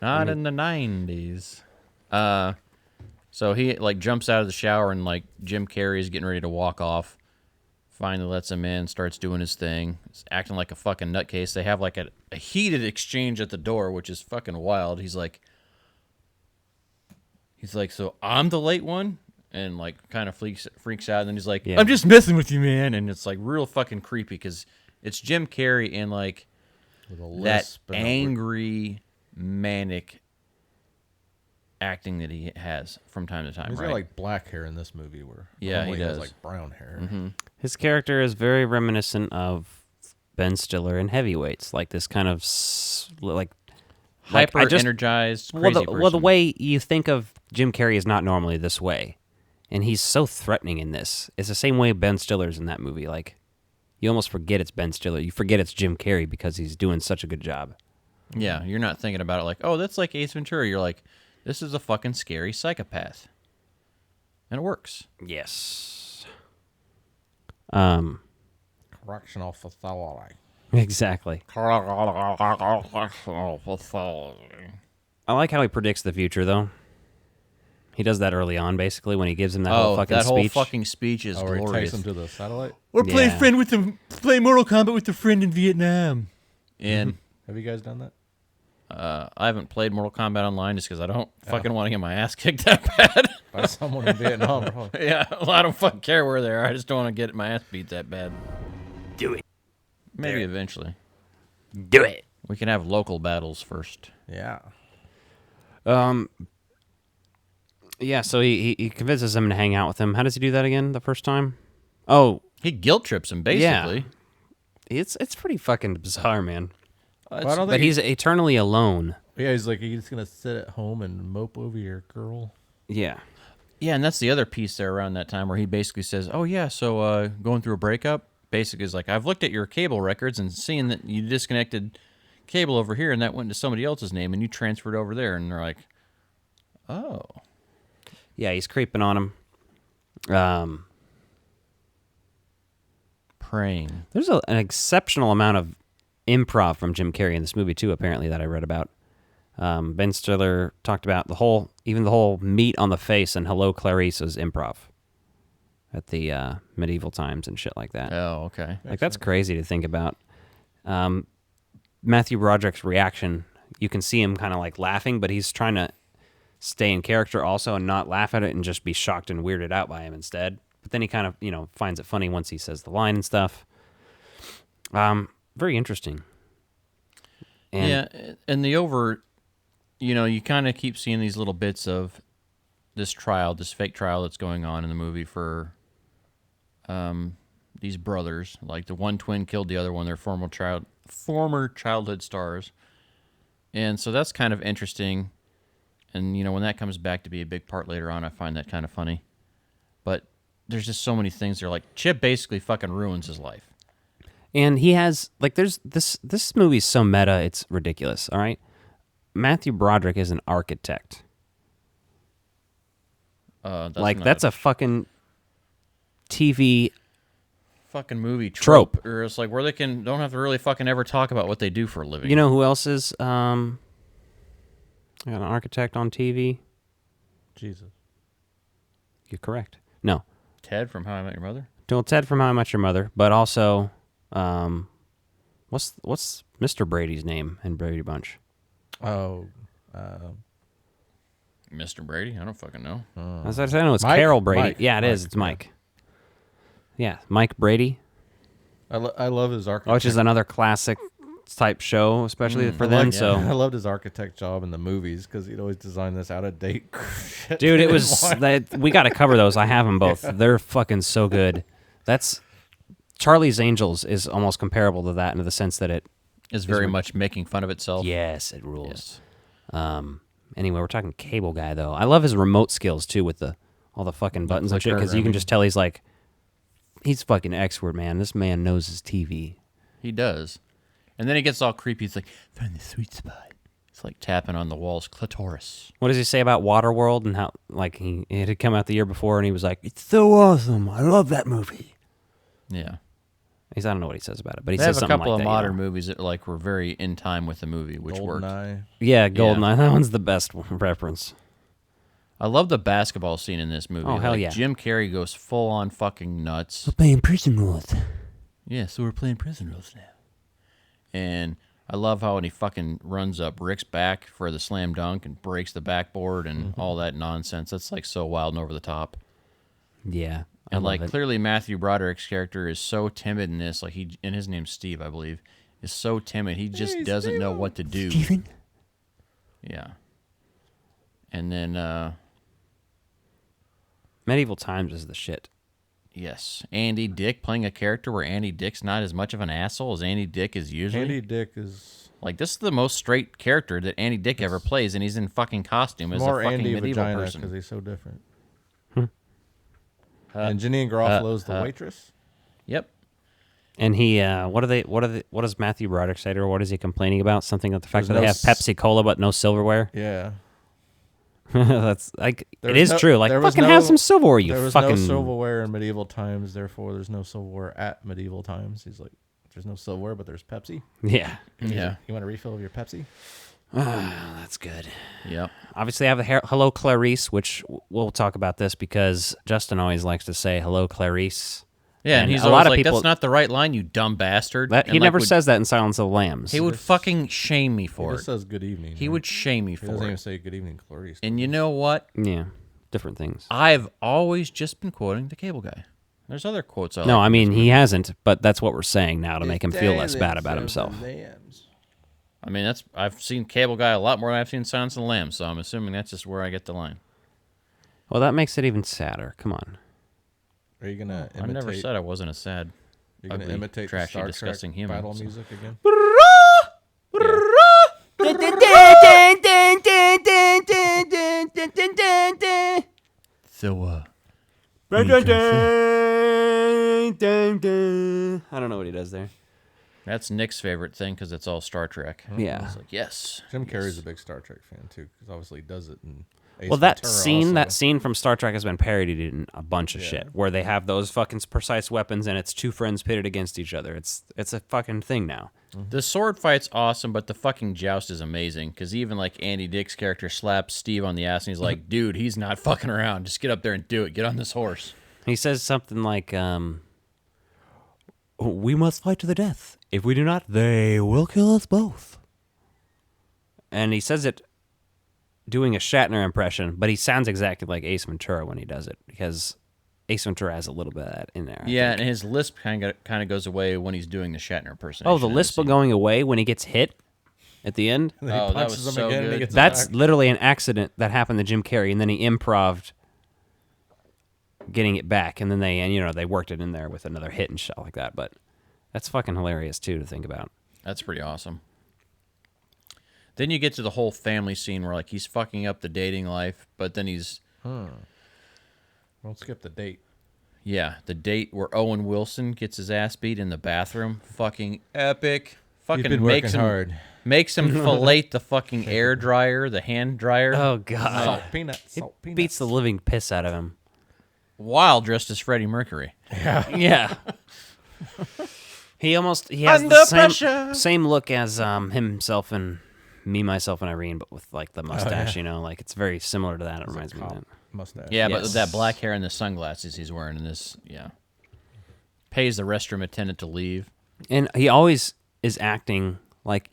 Not in the 90s. So he like jumps out of the shower and like Jim Carrey is getting ready to walk off. Finally lets him in, starts doing his thing. He's acting like a fucking nutcase. They have like a heated exchange at the door, which is fucking wild. He's like, so I'm the late one? And like kind of freaks out. And then he's like, I'm just messing with you, man. And it's like real fucking creepy because it's Jim Carrey and like that angry, manic acting that he has from time to time. He's right? got like black hair in this movie where he normally does. has like brown hair. Mm-hmm. His character is very reminiscent of Ben Stiller in Heavyweights, like this kind of like hyper energized, crazy person. Well, the way you think of Jim Carrey is not normally this way, and he's so threatening in this. It's the same way Ben Stiller's in that movie. Like you almost forget it's Ben Stiller. You forget it's Jim Carrey because he's doing such a good job. Yeah, you're not thinking about it like, oh, that's like Ace Ventura. You're like, this is a fucking scary psychopath. And it works. Yes. Correctional facility. Exactly. I like how he predicts the future, though. He does that early on, basically, when he gives him that whole fucking speech. that whole fucking speech is glorious. He takes him to the satellite? Or play Mortal Kombat with a friend in Vietnam. And have you guys done that? I haven't played Mortal Kombat Online just because I don't fucking want to get my ass kicked that bad. By someone in Vietnam. Probably. Yeah, well, I don't fucking care where they are. I just don't want to get my ass beat that bad. Do it. Maybe eventually. Do it. We can have local battles first. Yeah. Yeah, so he convinces him to hang out with him. How does he do that again the first time? Oh. He guilt trips him, basically. Yeah. It's pretty fucking bizarre, man. Well, but he's eternally alone. Yeah, he's like, he's going to sit at home and mope over your girl. Yeah. Yeah, and that's the other piece there around that time where he basically says, oh, yeah, so going through a breakup, basically is like, I've looked at your cable records and seen that you disconnected cable over here and that went to somebody else's name and you transferred over there. And they're like, oh. Yeah, he's creeping on him. praying. There's an exceptional amount of improv from Jim Carrey in this movie too. Apparently, that I read about. Ben Stiller talked about the whole meat on the face and Hello Clarice was improv at the medieval times and shit like that. Oh, okay. Like that's crazy to think about. Matthew Broderick's reaction, you can see him kind of like laughing, but he's trying to stay in character also and not laugh at it and just be shocked and weirded out by him instead. But then he kind of, finds it funny once he says the line and stuff. Very interesting. And you kind of keep seeing these little bits of this fake trial that's going on in the movie for these brothers. Like the one twin killed the other one, their former childhood stars. And so that's kind of interesting. And, when that comes back to be a big part later on, I find that kind of funny. But there's just so many things there. Like, Chip basically fucking ruins his life. And he has, there's this movie's so meta, it's ridiculous, all right? Matthew Broderick is an architect. That's a fucking TV fucking movie trope. Or it's like where they don't have to really fucking ever talk about what they do for a living. You know who else is an architect on TV? Jesus. You're correct. No. Ted from How I Met Your Mother? No, Ted from How I Met Your Mother, but also what's Mr. Brady's name in Brady Bunch? Oh, Mr. Brady? I don't fucking know. As I know, it's Mike? Carol Brady. Mike. Yeah, it is. It's Mike. Yeah, Mike Brady. I love his architect. Which is another classic type show, especially for them. So I loved his architect job in the movies because he'd always design this out of date shit. Dude, it was we got to cover those. I have them both. Yeah. They're fucking so good. That's Charlie's Angels is almost comparable to that in the sense that it is very much making fun of itself. Yes, it rules. Yes. Anyway, we're talking Cable Guy though. I love his remote skills too with all the fucking buttons and shit because you can just tell he's fucking expert, man. This man knows his TV. He does. And then he gets all creepy. He's like, find the sweet spot. It's like tapping on the wall's clitoris. What does he say about Waterworld and how it had come out the year before and he was like, it's so awesome. I love that movie. Yeah. I don't know what he says about it, but he they says have something a couple like of that, modern movies that were very in time with the movie, which worked. Yeah, Goldeneye. That one's the best reference. I love the basketball scene in this movie. Oh, hell yeah. Jim Carrey goes full on fucking nuts. We're playing prison rules. Yeah, so we're playing prison rules now. And I love how when he fucking runs up Rick's back for the slam dunk and breaks the backboard and all that nonsense. That's so wild and over the top. Yeah. And clearly Matthew Broderick's character is so timid in this. And his name's Steve, I believe, is so timid. He just doesn't know what to do. Steven? Yeah. And then Medieval Times is the shit. Yes. Andy Dick playing a character where Andy Dick's not as much of an asshole as Andy Dick is usually. Andy Dick is... this is the most straight character that Andy Dick ever plays, and he's in fucking costume as a fucking Andy medieval vagina person. Because he's so different. And Janine Garofalo's the waitress? Yep. And he, what does Matthew Broderick say to her? What is he complaining about? Something about the fact that they have Pepsi Cola but no silverware? Yeah. That's it is true. Fucking have some silverware, you fucking. There was no silverware in medieval times, therefore there's no silverware at medieval times. He's like, there's no silverware, but there's Pepsi. Yeah. Yeah. You want a refill of your Pepsi? That's good. Yep. Obviously, I have the Hello Clarice, which we'll talk about this because Justin always likes to say Hello Clarice. Yeah, and he's a lot of people. That's not the right line, you dumb bastard. He never says that in Silence of the Lambs. He would fucking shame me for it. He just says good evening. He would shame me for it. He doesn't even say good evening, Clarice. And you know what? Yeah, different things. I've always just been quoting the Cable Guy. There's other quotes. No, I mean he hasn't, but that's what we're saying now to make him feel less bad about himself. I mean, I've seen Cable Guy a lot more than I've seen Silence of the Lambs, so I'm assuming that's just where I get the line. Well, that makes it even sadder. Come on. Are you gonna imitate? I never said I wasn't a sad, you're gonna imitate trashy, the Star disgusting Trek human. battle music again? So, I don't know what he does there. That's Nick's favorite thing because it's all Star Trek. Yeah. It's like, yes. Jim Carrey's a big Star Trek fan too, because obviously he does it in Well, that scene from Star Trek has been parodied in a bunch of shit, where they have those fucking precise weapons, and it's two friends pitted against each other. It's a fucking thing now. The sword fight's awesome, but the fucking joust is amazing. Because even like Andy Dick's character slaps Steve on the ass, and he's like, "Dude, he's not fucking around. Just get up there and do it. Get on this horse." He says something like, "We must fight to the death. If we do not, they will kill us both." And he says it doing a Shatner impression, but he sounds exactly like Ace Ventura when he does it, because Ace Ventura has a little bit of that in there. I think. And his lisp kind of goes away when he's doing the Shatner impersonation. Oh, the lisp going away when he gets hit at the end? Oh, that was so good. That's literally an accident that happened to Jim Carrey, and then he improv'd getting it back, and then they worked it in there with another hit and shit like that. But that's fucking hilarious too to think about. That's pretty awesome. Then you get to the whole family scene where like he's fucking up the dating life, but then he's Don't skip the date. Yeah, the date where Owen Wilson gets his ass beat in the bathroom. Fucking epic. Fucking been makes working him hard. Makes him fillet the fucking air dryer, the hand dryer. Oh god, Salt peanuts. It beats the living piss out of him. While dressed as Freddie Mercury. Yeah. He has Under the pressure. same look as himself and Me, Myself, and Irene, but with like the mustache. yeah. You know, like it's very similar to that. It reminds me of that. Mustache. Yeah, but with that black hair and the sunglasses he's wearing in this, pays the restroom attendant to leave. And he always is acting like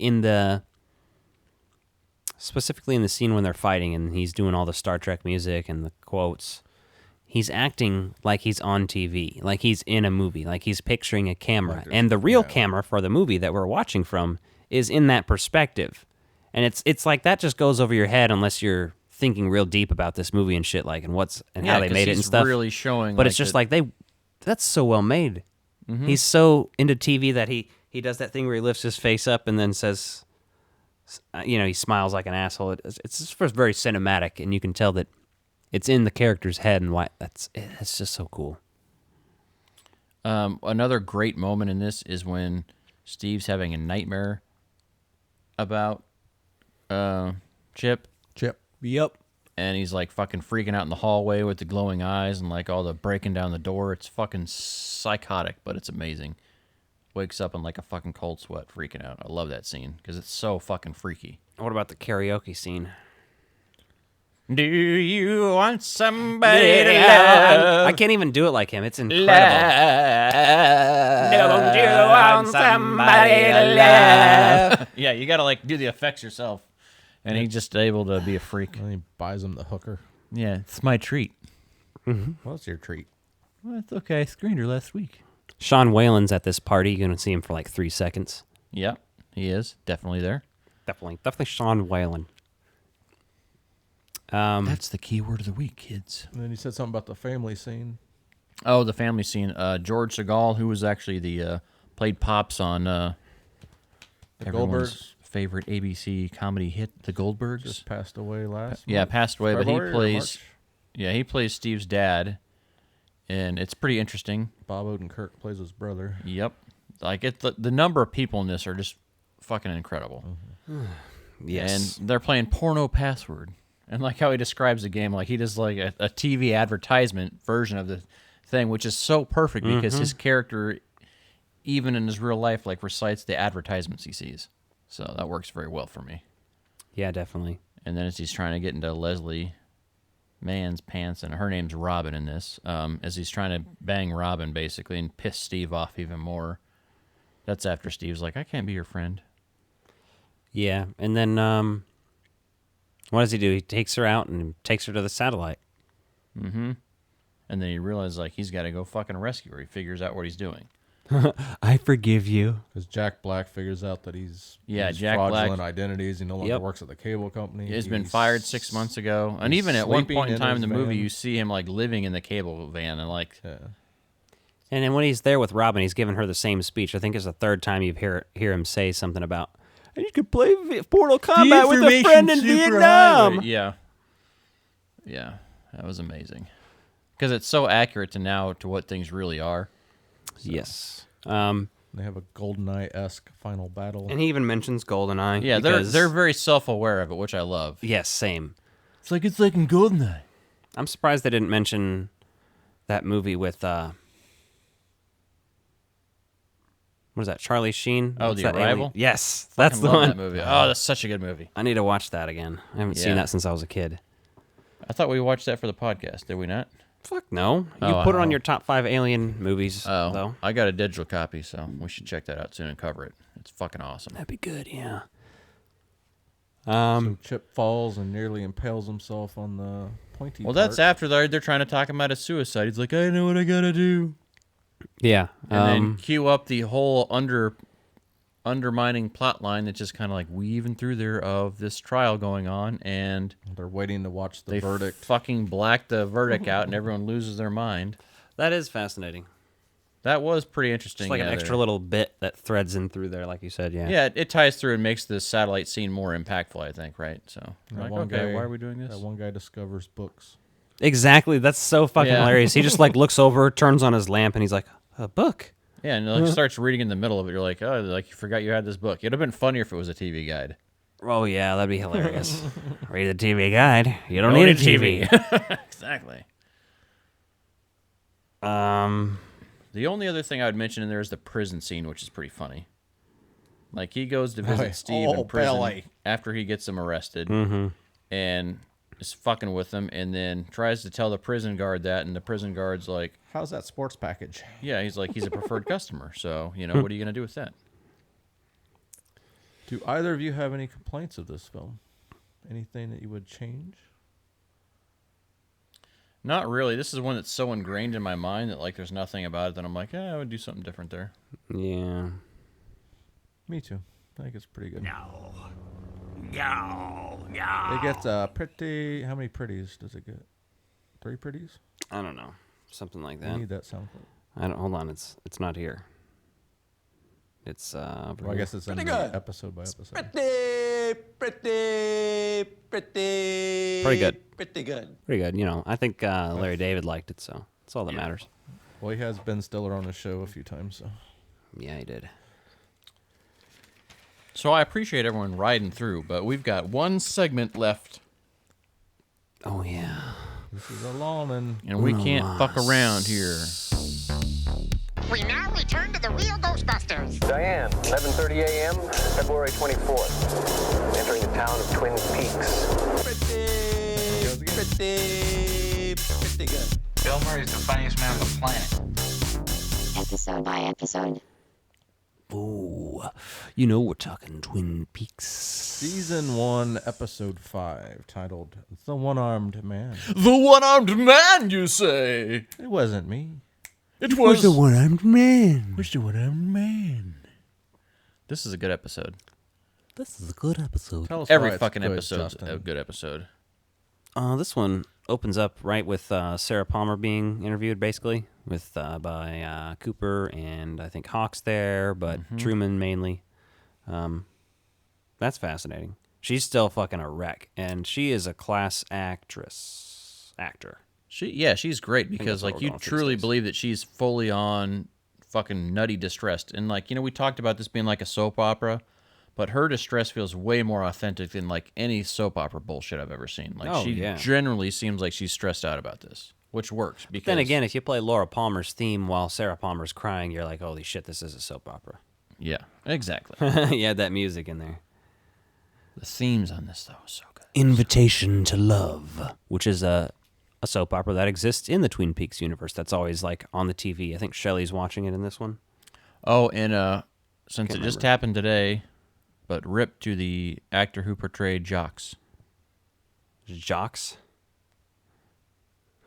specifically in the scene when they're fighting and he's doing all the Star Trek music and the quotes. He's acting like he's on TV, like he's in a movie, like he's picturing a camera. And the real camera for the movie that we're watching from is in that perspective. And it's like that just goes over your head unless you're thinking real deep about this movie and shit, like and how they made it and stuff. Really showing, but it's just that's so well made. Mm-hmm. He's so into TV that he does that thing where he lifts his face up and then says, he smiles like an asshole. It's just very cinematic, and you can tell that it's in the character's head, and why it's just so cool. Another great moment in this is when Steve's having a nightmare about Chip. Yep. And he's like fucking freaking out in the hallway with the glowing eyes and like all the breaking down the door. It's fucking psychotic, but it's amazing. Wakes up in like a fucking cold sweat, freaking out. I love that scene because it's so fucking freaky. What about the karaoke scene? Do you want somebody to love? I can't even do it like him. It's incredible. Don't you want somebody to love? Yeah, you gotta like do the effects yourself. And he's just able to be a freak. And he buys him the hooker. Yeah, it's my treat. Mm-hmm. What's your treat? Well, it's okay. I screened her last week. Sean Whalen's at this party. You're going to see him for like 3 seconds. Yep, he is. Definitely there. Definitely Sean Whalen. That's the key word of the week, kids. And then you said something about the family scene. Oh, the family scene. George Segal, who was actually played Pops on the everyone's Goldbergs. favorite ABC comedy hit, The Goldbergs. Just passed away last Yeah, month. passed away, but February or he plays Steve's dad, and it's pretty interesting. Bob Odenkirk plays his brother. Yep. Like the number of people in this are just fucking incredible. Yes. And they're playing Porno Password. And like how he describes the game, like he does like a TV advertisement version of the thing, which is so perfect because his character, even in his real life, like recites the advertisements he sees. So that works very well for me. Yeah, definitely. And then as he's trying to get into Leslie Mann's pants, and her name's Robin in this, as he's trying to bang Robin basically and piss Steve off even more. That's after Steve's like, I can't be your friend. Yeah, and then what does he do? He takes her out and takes her to the satellite. Mm-hmm. And then he realizes like he's got to go fucking rescue her. He figures out what he's doing. I forgive you. Because Jack Black figures out that he's Jack fraudulent Black identities. He no longer works at the cable company. He's been fired 6 months ago. And even at one point in time in the movie, you see him like living in the cable van and like... And then when he's there with Robin, he's giving her the same speech. I think it's the third time you hear him say something about, and you could play Mortal Kombat with a friend in Vietnam. Yeah. Yeah, that was amazing. Because it's so accurate to what things really are. So. Yes. They have a GoldenEye-esque final battle. And he even mentions GoldenEye. Yeah, they're very self-aware of it, which I love. Yes, same. It's like in Goldeneye. I'm surprised they didn't mention that movie with what is that? Charlie Sheen? Oh, What's The that Arrival? alien? Yes, that's the love one. that movie. Oh, that's such a good movie. I need to watch that again. I haven't seen Yeah. that since I was a kid. I thought we watched that for the podcast. Did we not? Fuck no. You Oh, put it on your top 5 alien movies, Oh, though. I got a digital copy, so we should check that out soon and cover it. It's fucking awesome. That'd be good, yeah. So Chip falls and nearly impales himself on the pointy Well, that's part. after they're trying to talk him out of suicide. He's like, I know what I gotta do. Yeah. And then cue up the whole undermining plot line that's just kind of like weaving through there of this trial going on, and they're waiting to watch the they verdict. fucking black the verdict out, and everyone loses their mind. That is fascinating. That was pretty interesting. Just like an yeah, extra there. little bit that threads in through there, like you said, yeah. Yeah, it ties through and makes the satellite scene more impactful, I think, right? So, That like, one okay, guy- why are we doing this? That one guy discovers books. Exactly. That's so fucking Yeah. hilarious. He just like looks over, turns on his lamp, and he's like, a book. Yeah, and like starts reading in the middle of it. You're like, oh, like you forgot you had this book. It'd have been funnier if it was a TV guide. Oh, yeah, that'd be hilarious. Read the TV guide. You don't need a TV. Exactly. The only other thing I would mention in there is the prison scene, which is pretty funny. Like, he goes to visit Steve in prison Billy. after he gets him arrested and is fucking with him, and then tries to tell the prison guard that, and the prison guard's like, how's that sports package? yeah, he's like, he's a preferred customer, so, you know, what are you going to do with that? Do either of you have any complaints of this film? Anything that you would change? Not really. This is one that's so ingrained in my mind that, like, there's nothing about it that I'm like, yeah, I would do something different there. Yeah. Me too. I think it's pretty good. No. It gets pretty. How many pretties does it get? 3 pretties? I don't know. Something like We that. need that sound clip. I don't. Hold on. It's not here. It's Well, I guess it's in Pretty the good. episode by episode. Pretty good. Pretty good. Pretty good. You know, I think Larry David liked it, so that's all that matters. Well, he has Ben Stiller on the show a few times, so. Yeah, he did. So I appreciate everyone riding through, but we've got one segment left. Oh, yeah. This is a long one. And we can't fuck around here. We now return to the real Ghostbusters. Diane, 11:30 a.m., February 24th. Entering the town of Twin Peaks. Pretty good. Bill Murray's the funniest man on the planet. Episode by episode. Ooh, you know we're talking Twin Peaks. Season 1, Episode 5, titled The One-Armed Man. The one-armed man, you say? It wasn't me. It was the one-armed man. Where's the one-armed man? This is a good episode. This is a good episode. Tell us why Every it's fucking good, episode's Justin. a good episode. This one opens up right with Sarah Palmer being interviewed, basically, with by Cooper and I think Hawk's there, but Truman mainly. That's fascinating. She's still fucking a wreck, and she is a class actor. She's great because that's what like we're you going for truly these days. believe that she's fully on fucking nutty distressed, and like we talked about this being like a soap opera, but her distress feels way more authentic than like any soap opera bullshit I've ever seen. Like she generally seems like she's stressed out about this, which works because Then again, if you play Laura Palmer's theme while Sarah Palmer's crying, you're like, holy shit, this is a soap opera. yeah, exactly. You had that music in there. The themes on this though are so good. Invitation to Love, which is a soap opera that exists in the Twin Peaks universe. That's always like on the TV. I think Shelley's watching it in this one. Oh, and since it Can't just remember. happened today, but rip to the actor who portrayed Jacques. Jacques?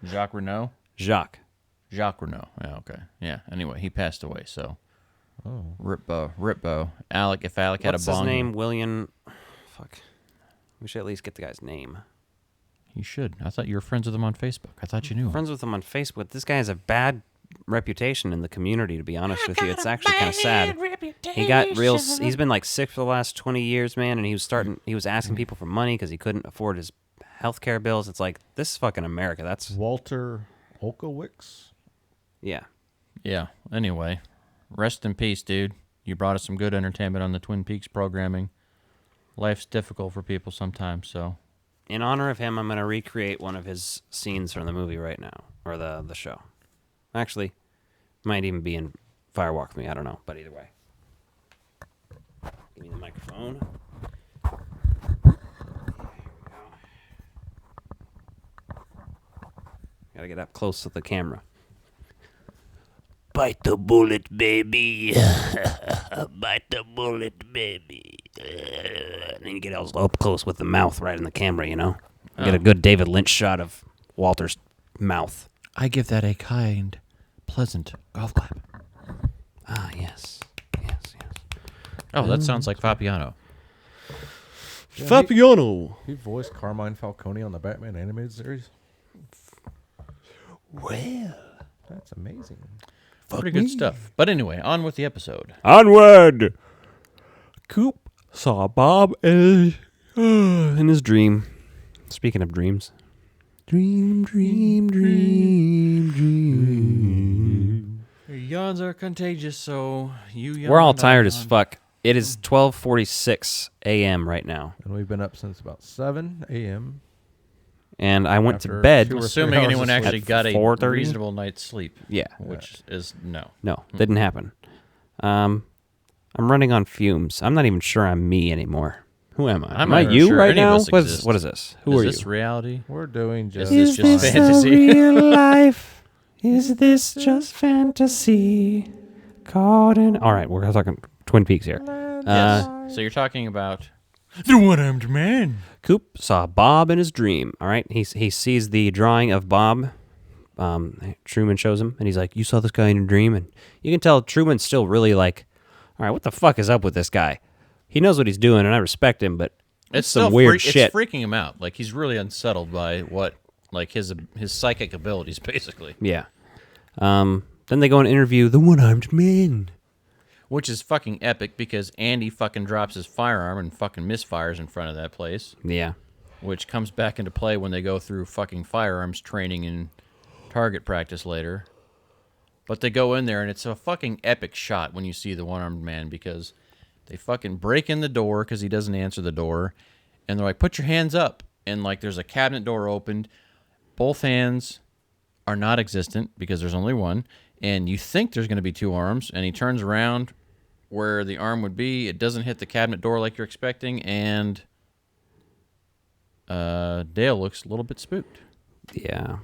Jacques Renault? Jacques. Jacques Renault. Yeah, okay. Yeah, anyway, he passed away, so. Rip Bo. Alec, if Alec had What's a bong. his name? William. Fuck. We should at least get the guy's name. You should. I thought you were friends with him on Facebook. I thought you knew him. Friends with him on Facebook. This guy has a bad reputation in the community, to be honest with you. It's actually kind of sad. He got real. He's been like sick for the last 20 years, man, and he was asking people for money because he couldn't afford his healthcare bills. It's like, this is fucking America. That's Walter Olkowicz? Yeah. Yeah. Anyway, rest in peace, dude. You brought us some good entertainment on the Twin Peaks programming. Life's difficult for people sometimes, so in honor of him, I'm going to recreate one of his scenes from the movie right now, or the show. Actually, might even be in Fire Walk With Me. I don't know, but either way. Give me the microphone. Gotta get up close to the camera. Bite the bullet, baby. Bite the bullet, baby. And then you get all up close with the mouth right in the camera, you know? Get a good David Lynch shot of Walter's mouth. I give that a kind, pleasant golf clap. Ah, yes. Oh, that sounds like Fabiano. Yeah, Fabiano! He voiced Carmine Falcone on the Batman animated series. Well, that's amazing. Pretty good stuff. But anyway, on with the episode. Onward! Coop saw Bob in his dream. Speaking of dreams. Dream. Your yawns are contagious, so you yawn. We're all tired as fuck. It is 12:46 a.m. right now. And we've been up since about 7 a.m. And I went to After bed. Assuming anyone actually at got a 4:30? reasonable night's sleep. Yeah. Which is no. No, didn't happen. I'm running on fumes. I'm not even sure I'm me anymore. Who am I? I'm Am I not you sure right any of now? us What exist. is this? Who Is are this you? reality? We're doing just... Is this just fantasy? real life? Is this just fantasy? Caught in... All right, we're talking Twin Peaks here. Yes. So you're talking about The one-armed man. Coop saw Bob in his dream. All right, he sees the drawing of Bob. Truman shows him, and he's like, "You saw this guy in your dream?" And you can tell Truman's still really like, "All right, what the fuck is up with this guy?" He knows what he's doing, and I respect him, but it's some still weird shit. It's freaking him out. Like he's really unsettled by what, like his psychic abilities, basically. Yeah. Then they go and interview the one-armed man. Which is fucking epic because Andy fucking drops his firearm and fucking misfires in front of that place. Yeah. Which comes back into play when they go through fucking firearms training and target practice later. But they go in there and it's a fucking epic shot when you see the one-armed man because they fucking break in the door because he doesn't answer the door. And they're like, put your hands up. And like there's a cabinet door opened. Both hands are not existent because there's only one. And you think there's going to be two arms, and he turns around where the arm would be. It doesn't hit the cabinet door like you're expecting, and Dale looks a little bit spooked. Yeah.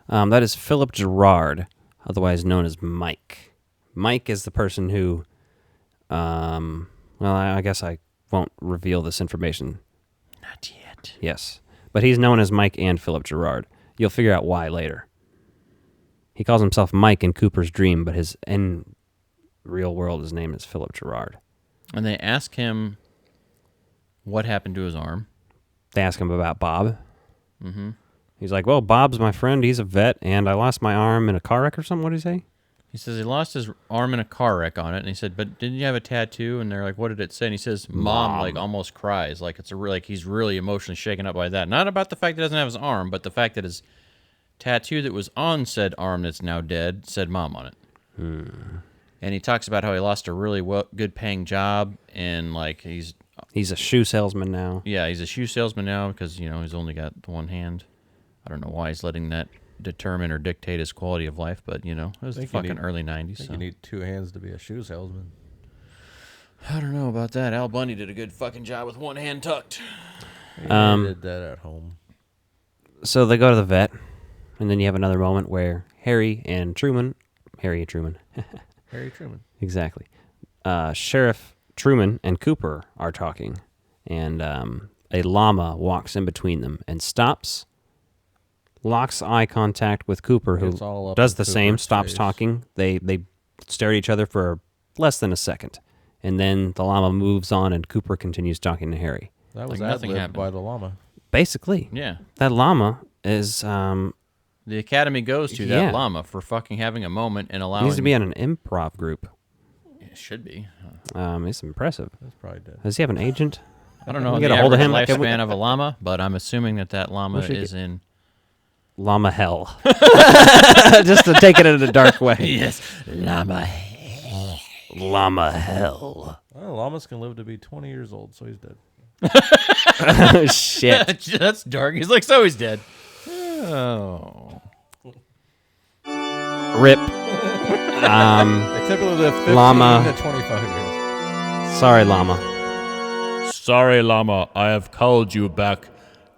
That is Philip Gerard, otherwise known as Mike. Mike is the person who, well, I guess I won't reveal this information. Not yet. Yes. But he's known as Mike and Philip Gerard. You'll figure out why later. He calls himself Mike in Cooper's dream, but in real world, his name is Philip Gerard. And they ask him what happened to his arm. They ask him about Bob. Mm-hmm. He's like, well, Bob's my friend. He's a vet, and I lost my arm in a car wreck or something. What did he say? He says he lost his arm in a car wreck on it, and he said, but didn't you have a tattoo? And they're like, what did it say? And he says, Mom, like almost cries. Like it's like he's really emotionally shaken up by that. Not about the fact that he doesn't have his arm, but the fact that his tattoo that was on said arm that's now dead said Mom on it. And he talks about how he lost a really good paying job and like he's a shoe salesman now. Yeah, he's a shoe salesman now because he's only got one hand. I don't know why he's letting that determine or dictate his quality of life, but it was the fucking early 90s. I think you need two hands to be a shoe salesman. I don't know about that. Al Bundy did a good fucking job with one hand tucked. Yeah, he did that at home. So they go to the vet. And then you have another moment where Harry and Truman. Harry Truman. Exactly. Sheriff Truman and Cooper are talking. And a llama walks in between them and stops, locks eye contact with Cooper, who does the same, stops talking. They stare at each other for less than a second. And then the llama moves on and Cooper continues talking to Harry. That was ad-libbed by the llama. Basically. Yeah. That llama is... the Academy goes to that llama for fucking having a moment and allowing... He needs to be on an improv group. It should be. It's impressive. That's probably dead. Does he have an agent? I don't know we the get a hold of him. lifespan of a llama, but I'm assuming that llama is in... Llama hell. Just to take it in a dark way. Yes. Llama hell. Llama hell. Well, llamas can live to be 20 years old, so he's dead. Oh, shit. That's dark. He's like, so he's dead. Oh. Rip. They typically live 15 Llama. to 25 years. Sorry, Llama. Sorry, Llama. I have called you back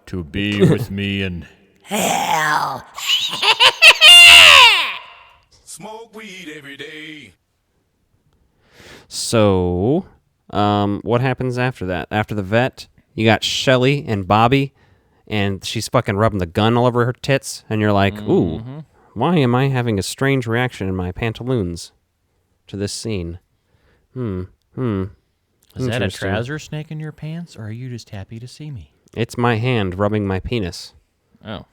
to be with me in hell. Smoke weed every day. So, what happens after that? After the vet, you got Shelly and Bobby, and she's fucking rubbing the gun all over her tits, and you're like, ooh, why am I having a strange reaction in my pantaloons to this scene? Is that a Interesting. trouser snake in your pants, or are you just happy to see me? It's my hand rubbing my penis. Oh.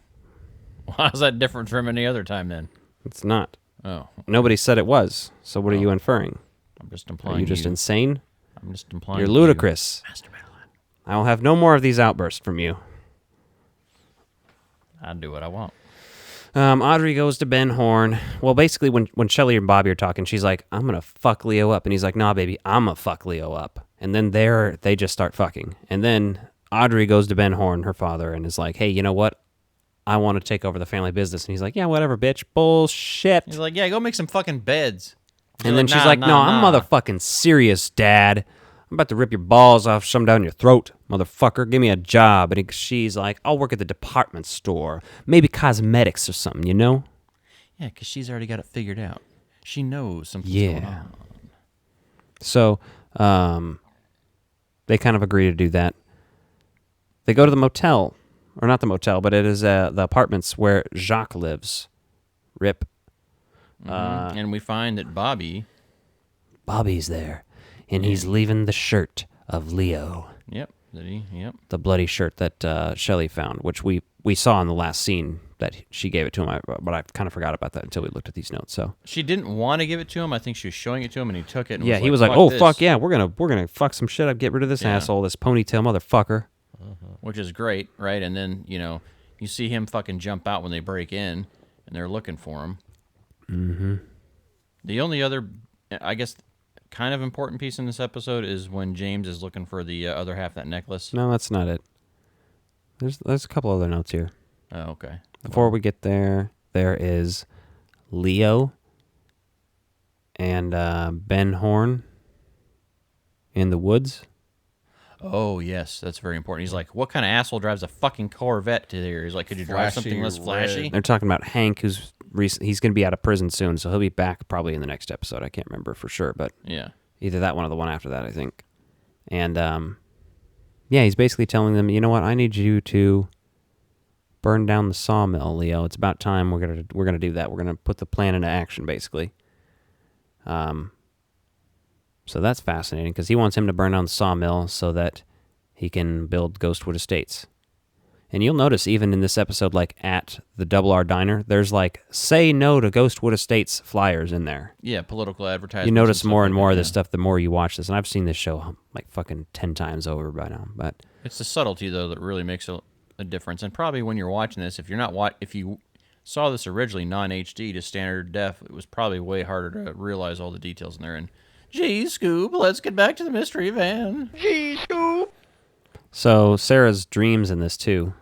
Well, how's that different from any other time, then? It's not. Oh. Nobody said it was, so what are you inferring? I'm just implying Are you just insane? I'm just implying You're ludicrous. I will have no more of these outbursts from you. I'll do what I want. Audrey goes to Ben Horn. Well, basically, when Shelly and Bobby are talking, she's like, I'm going to fuck Leo up. And he's like, nah, baby, I'm going to fuck Leo up. And then they just start fucking. And then Audrey goes to Ben Horn, her father, and is like, hey, you know what? I want to take over the family business. And he's like, yeah, whatever, bitch. Bullshit. He's like, yeah, go make some fucking beds. And then she's like, no, I'm motherfucking serious, Dad. I'm about to rip your balls off, shove them down your throat, motherfucker. Give me a job. And she's like, I'll work at the department store. Maybe cosmetics or something, you know? Yeah, because she's already got it figured out. She knows something's going on. So, they kind of agree to do that. They go to the motel. Or not the motel, but it is the apartments where Jacques lives. Rip. And we find that Bobby's there. And he's leaving the shirt of Leo. Yep. Yep. The bloody shirt that Shelly found, which we saw in the last scene that she gave it to him. But I kind of forgot about that until we looked at these notes. So she didn't want to give it to him. I think she was showing it to him, and he took it. And he was like, "Oh fuck yeah, we're gonna fuck some shit up. Get rid of this asshole, this ponytail motherfucker." Which is great, right? And then you see him fucking jump out when they break in, and they're looking for him. Mm-hmm. The only other, I guess, kind of important piece in this episode is when James is looking for the other half of that necklace. No, that's not it. There's a couple other notes here. Oh, okay. Before we get there, there is Leo and Ben Horn in the woods. Oh, yes, that's very important. He's like, what kind of asshole drives a fucking Corvette to here? He's like, could you drive something less flashy? They're talking about Hank, he's going to be out of prison soon, so he'll be back probably in the next episode. I can't remember for sure, but yeah, either that one or the one after that, I think. And he's basically telling them, you know what, I need you to burn down the sawmill, Leo. It's about time we're gonna do that. We're gonna put the plan into action, basically. So that's fascinating because he wants him to burn down the sawmill so that he can build Ghostwood Estates. And you'll notice even in this episode, like at the Double R Diner, there's like "Say No to Ghostwood Estates" flyers in there. Yeah, political advertisements. You notice more and more of this stuff the more you watch this. And I've seen this show like fucking 10 times over by now. But it's the subtlety though that really makes a difference. And probably when you're watching this, if you saw this originally non-HD to standard def, it was probably way harder to realize all the details in there. And gee, Scoop, let's get back to the mystery van. Gee, Scoop. So Sarah's dreams in this too.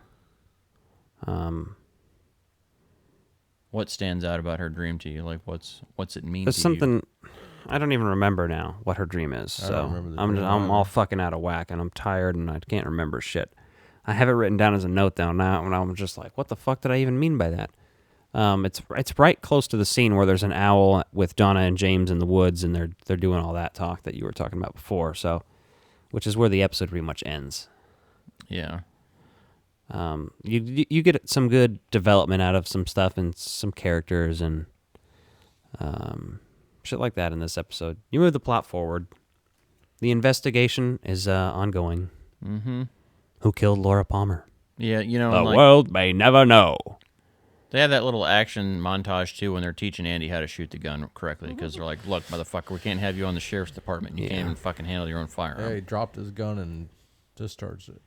What stands out about her dream to you? Like, what's it mean? There's to something I don't even remember now what her dream is. I So don't remember the I'm dream I'm all fucking out of whack and I'm tired and I can't remember shit. I have it written down as a note though now, and I'm just like, what the fuck did I even mean by that? It's right close to the scene where there's an owl with Donna and James in the woods, and they're doing all that talk that you were talking about before. So, which is where the episode pretty much ends. Yeah. You get some good development out of some stuff and some characters and shit like that in this episode. You move the plot forward. The investigation is ongoing. Mm-hmm. Who killed Laura Palmer? Yeah, the world may never know. They have that little action montage, too, when they're teaching Andy how to shoot the gun correctly, because they're like, look, motherfucker, we can't have you on the sheriff's department. You can't even fucking handle your own firearm. Yeah, he dropped his gun and discharged it.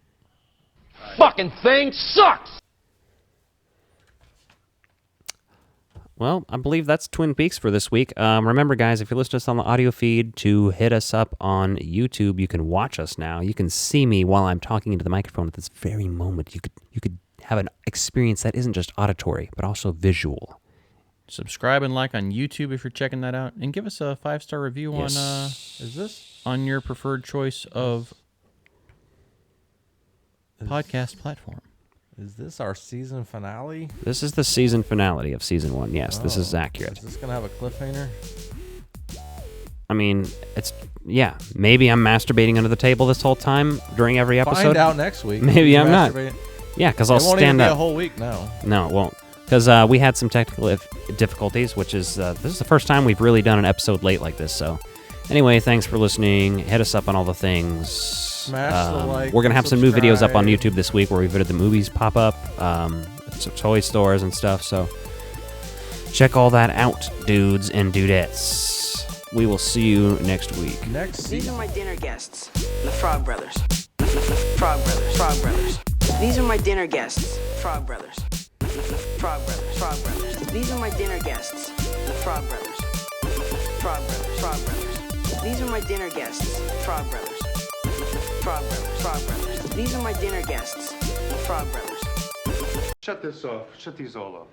Fucking thing sucks! Well, I believe that's Twin Peaks for this week. Remember, guys, if you're listening to us on the audio feed, to hit us up on YouTube. You can watch us now. You can see me while I'm talking into the microphone at this very moment. You could have an experience that isn't just auditory, but also visual. Subscribe and like on YouTube if you're checking that out, and give us a 5-star review on on your preferred choice of podcast platform. Is this our season finale? This is the season finale of season 1. Yes, this is accurate. Is this going to have a cliffhanger? I mean, maybe I'm masturbating under the table this whole time during every episode. Find out next week. Maybe I'm not. Yeah, because I'll stand up. It won't even be a whole week now. No, it won't. Because we had some technical difficulties, which is, this is the first time we've really done an episode late like this. So, anyway, thanks for listening. Hit us up on all the things. Smash the like. We're going to have some new videos up on YouTube this week where we visited the movies pop up, some toy stores and stuff. So, check all that out, dudes and dudettes. We will see you next week. These are my dinner guests, the Frog Brothers. Frog Brothers. Frog Brothers. These are my dinner guests, Frog Brothers. Frog Brothers. Frog Brothers. These are my dinner guests, the Frog Brothers. Frog Brothers. Frog Brothers. These are my dinner guests, Frog Brothers. Frog Brothers. Frog Brothers. These are my dinner guests, the Frog Brothers. Shut this off. Shut these all off.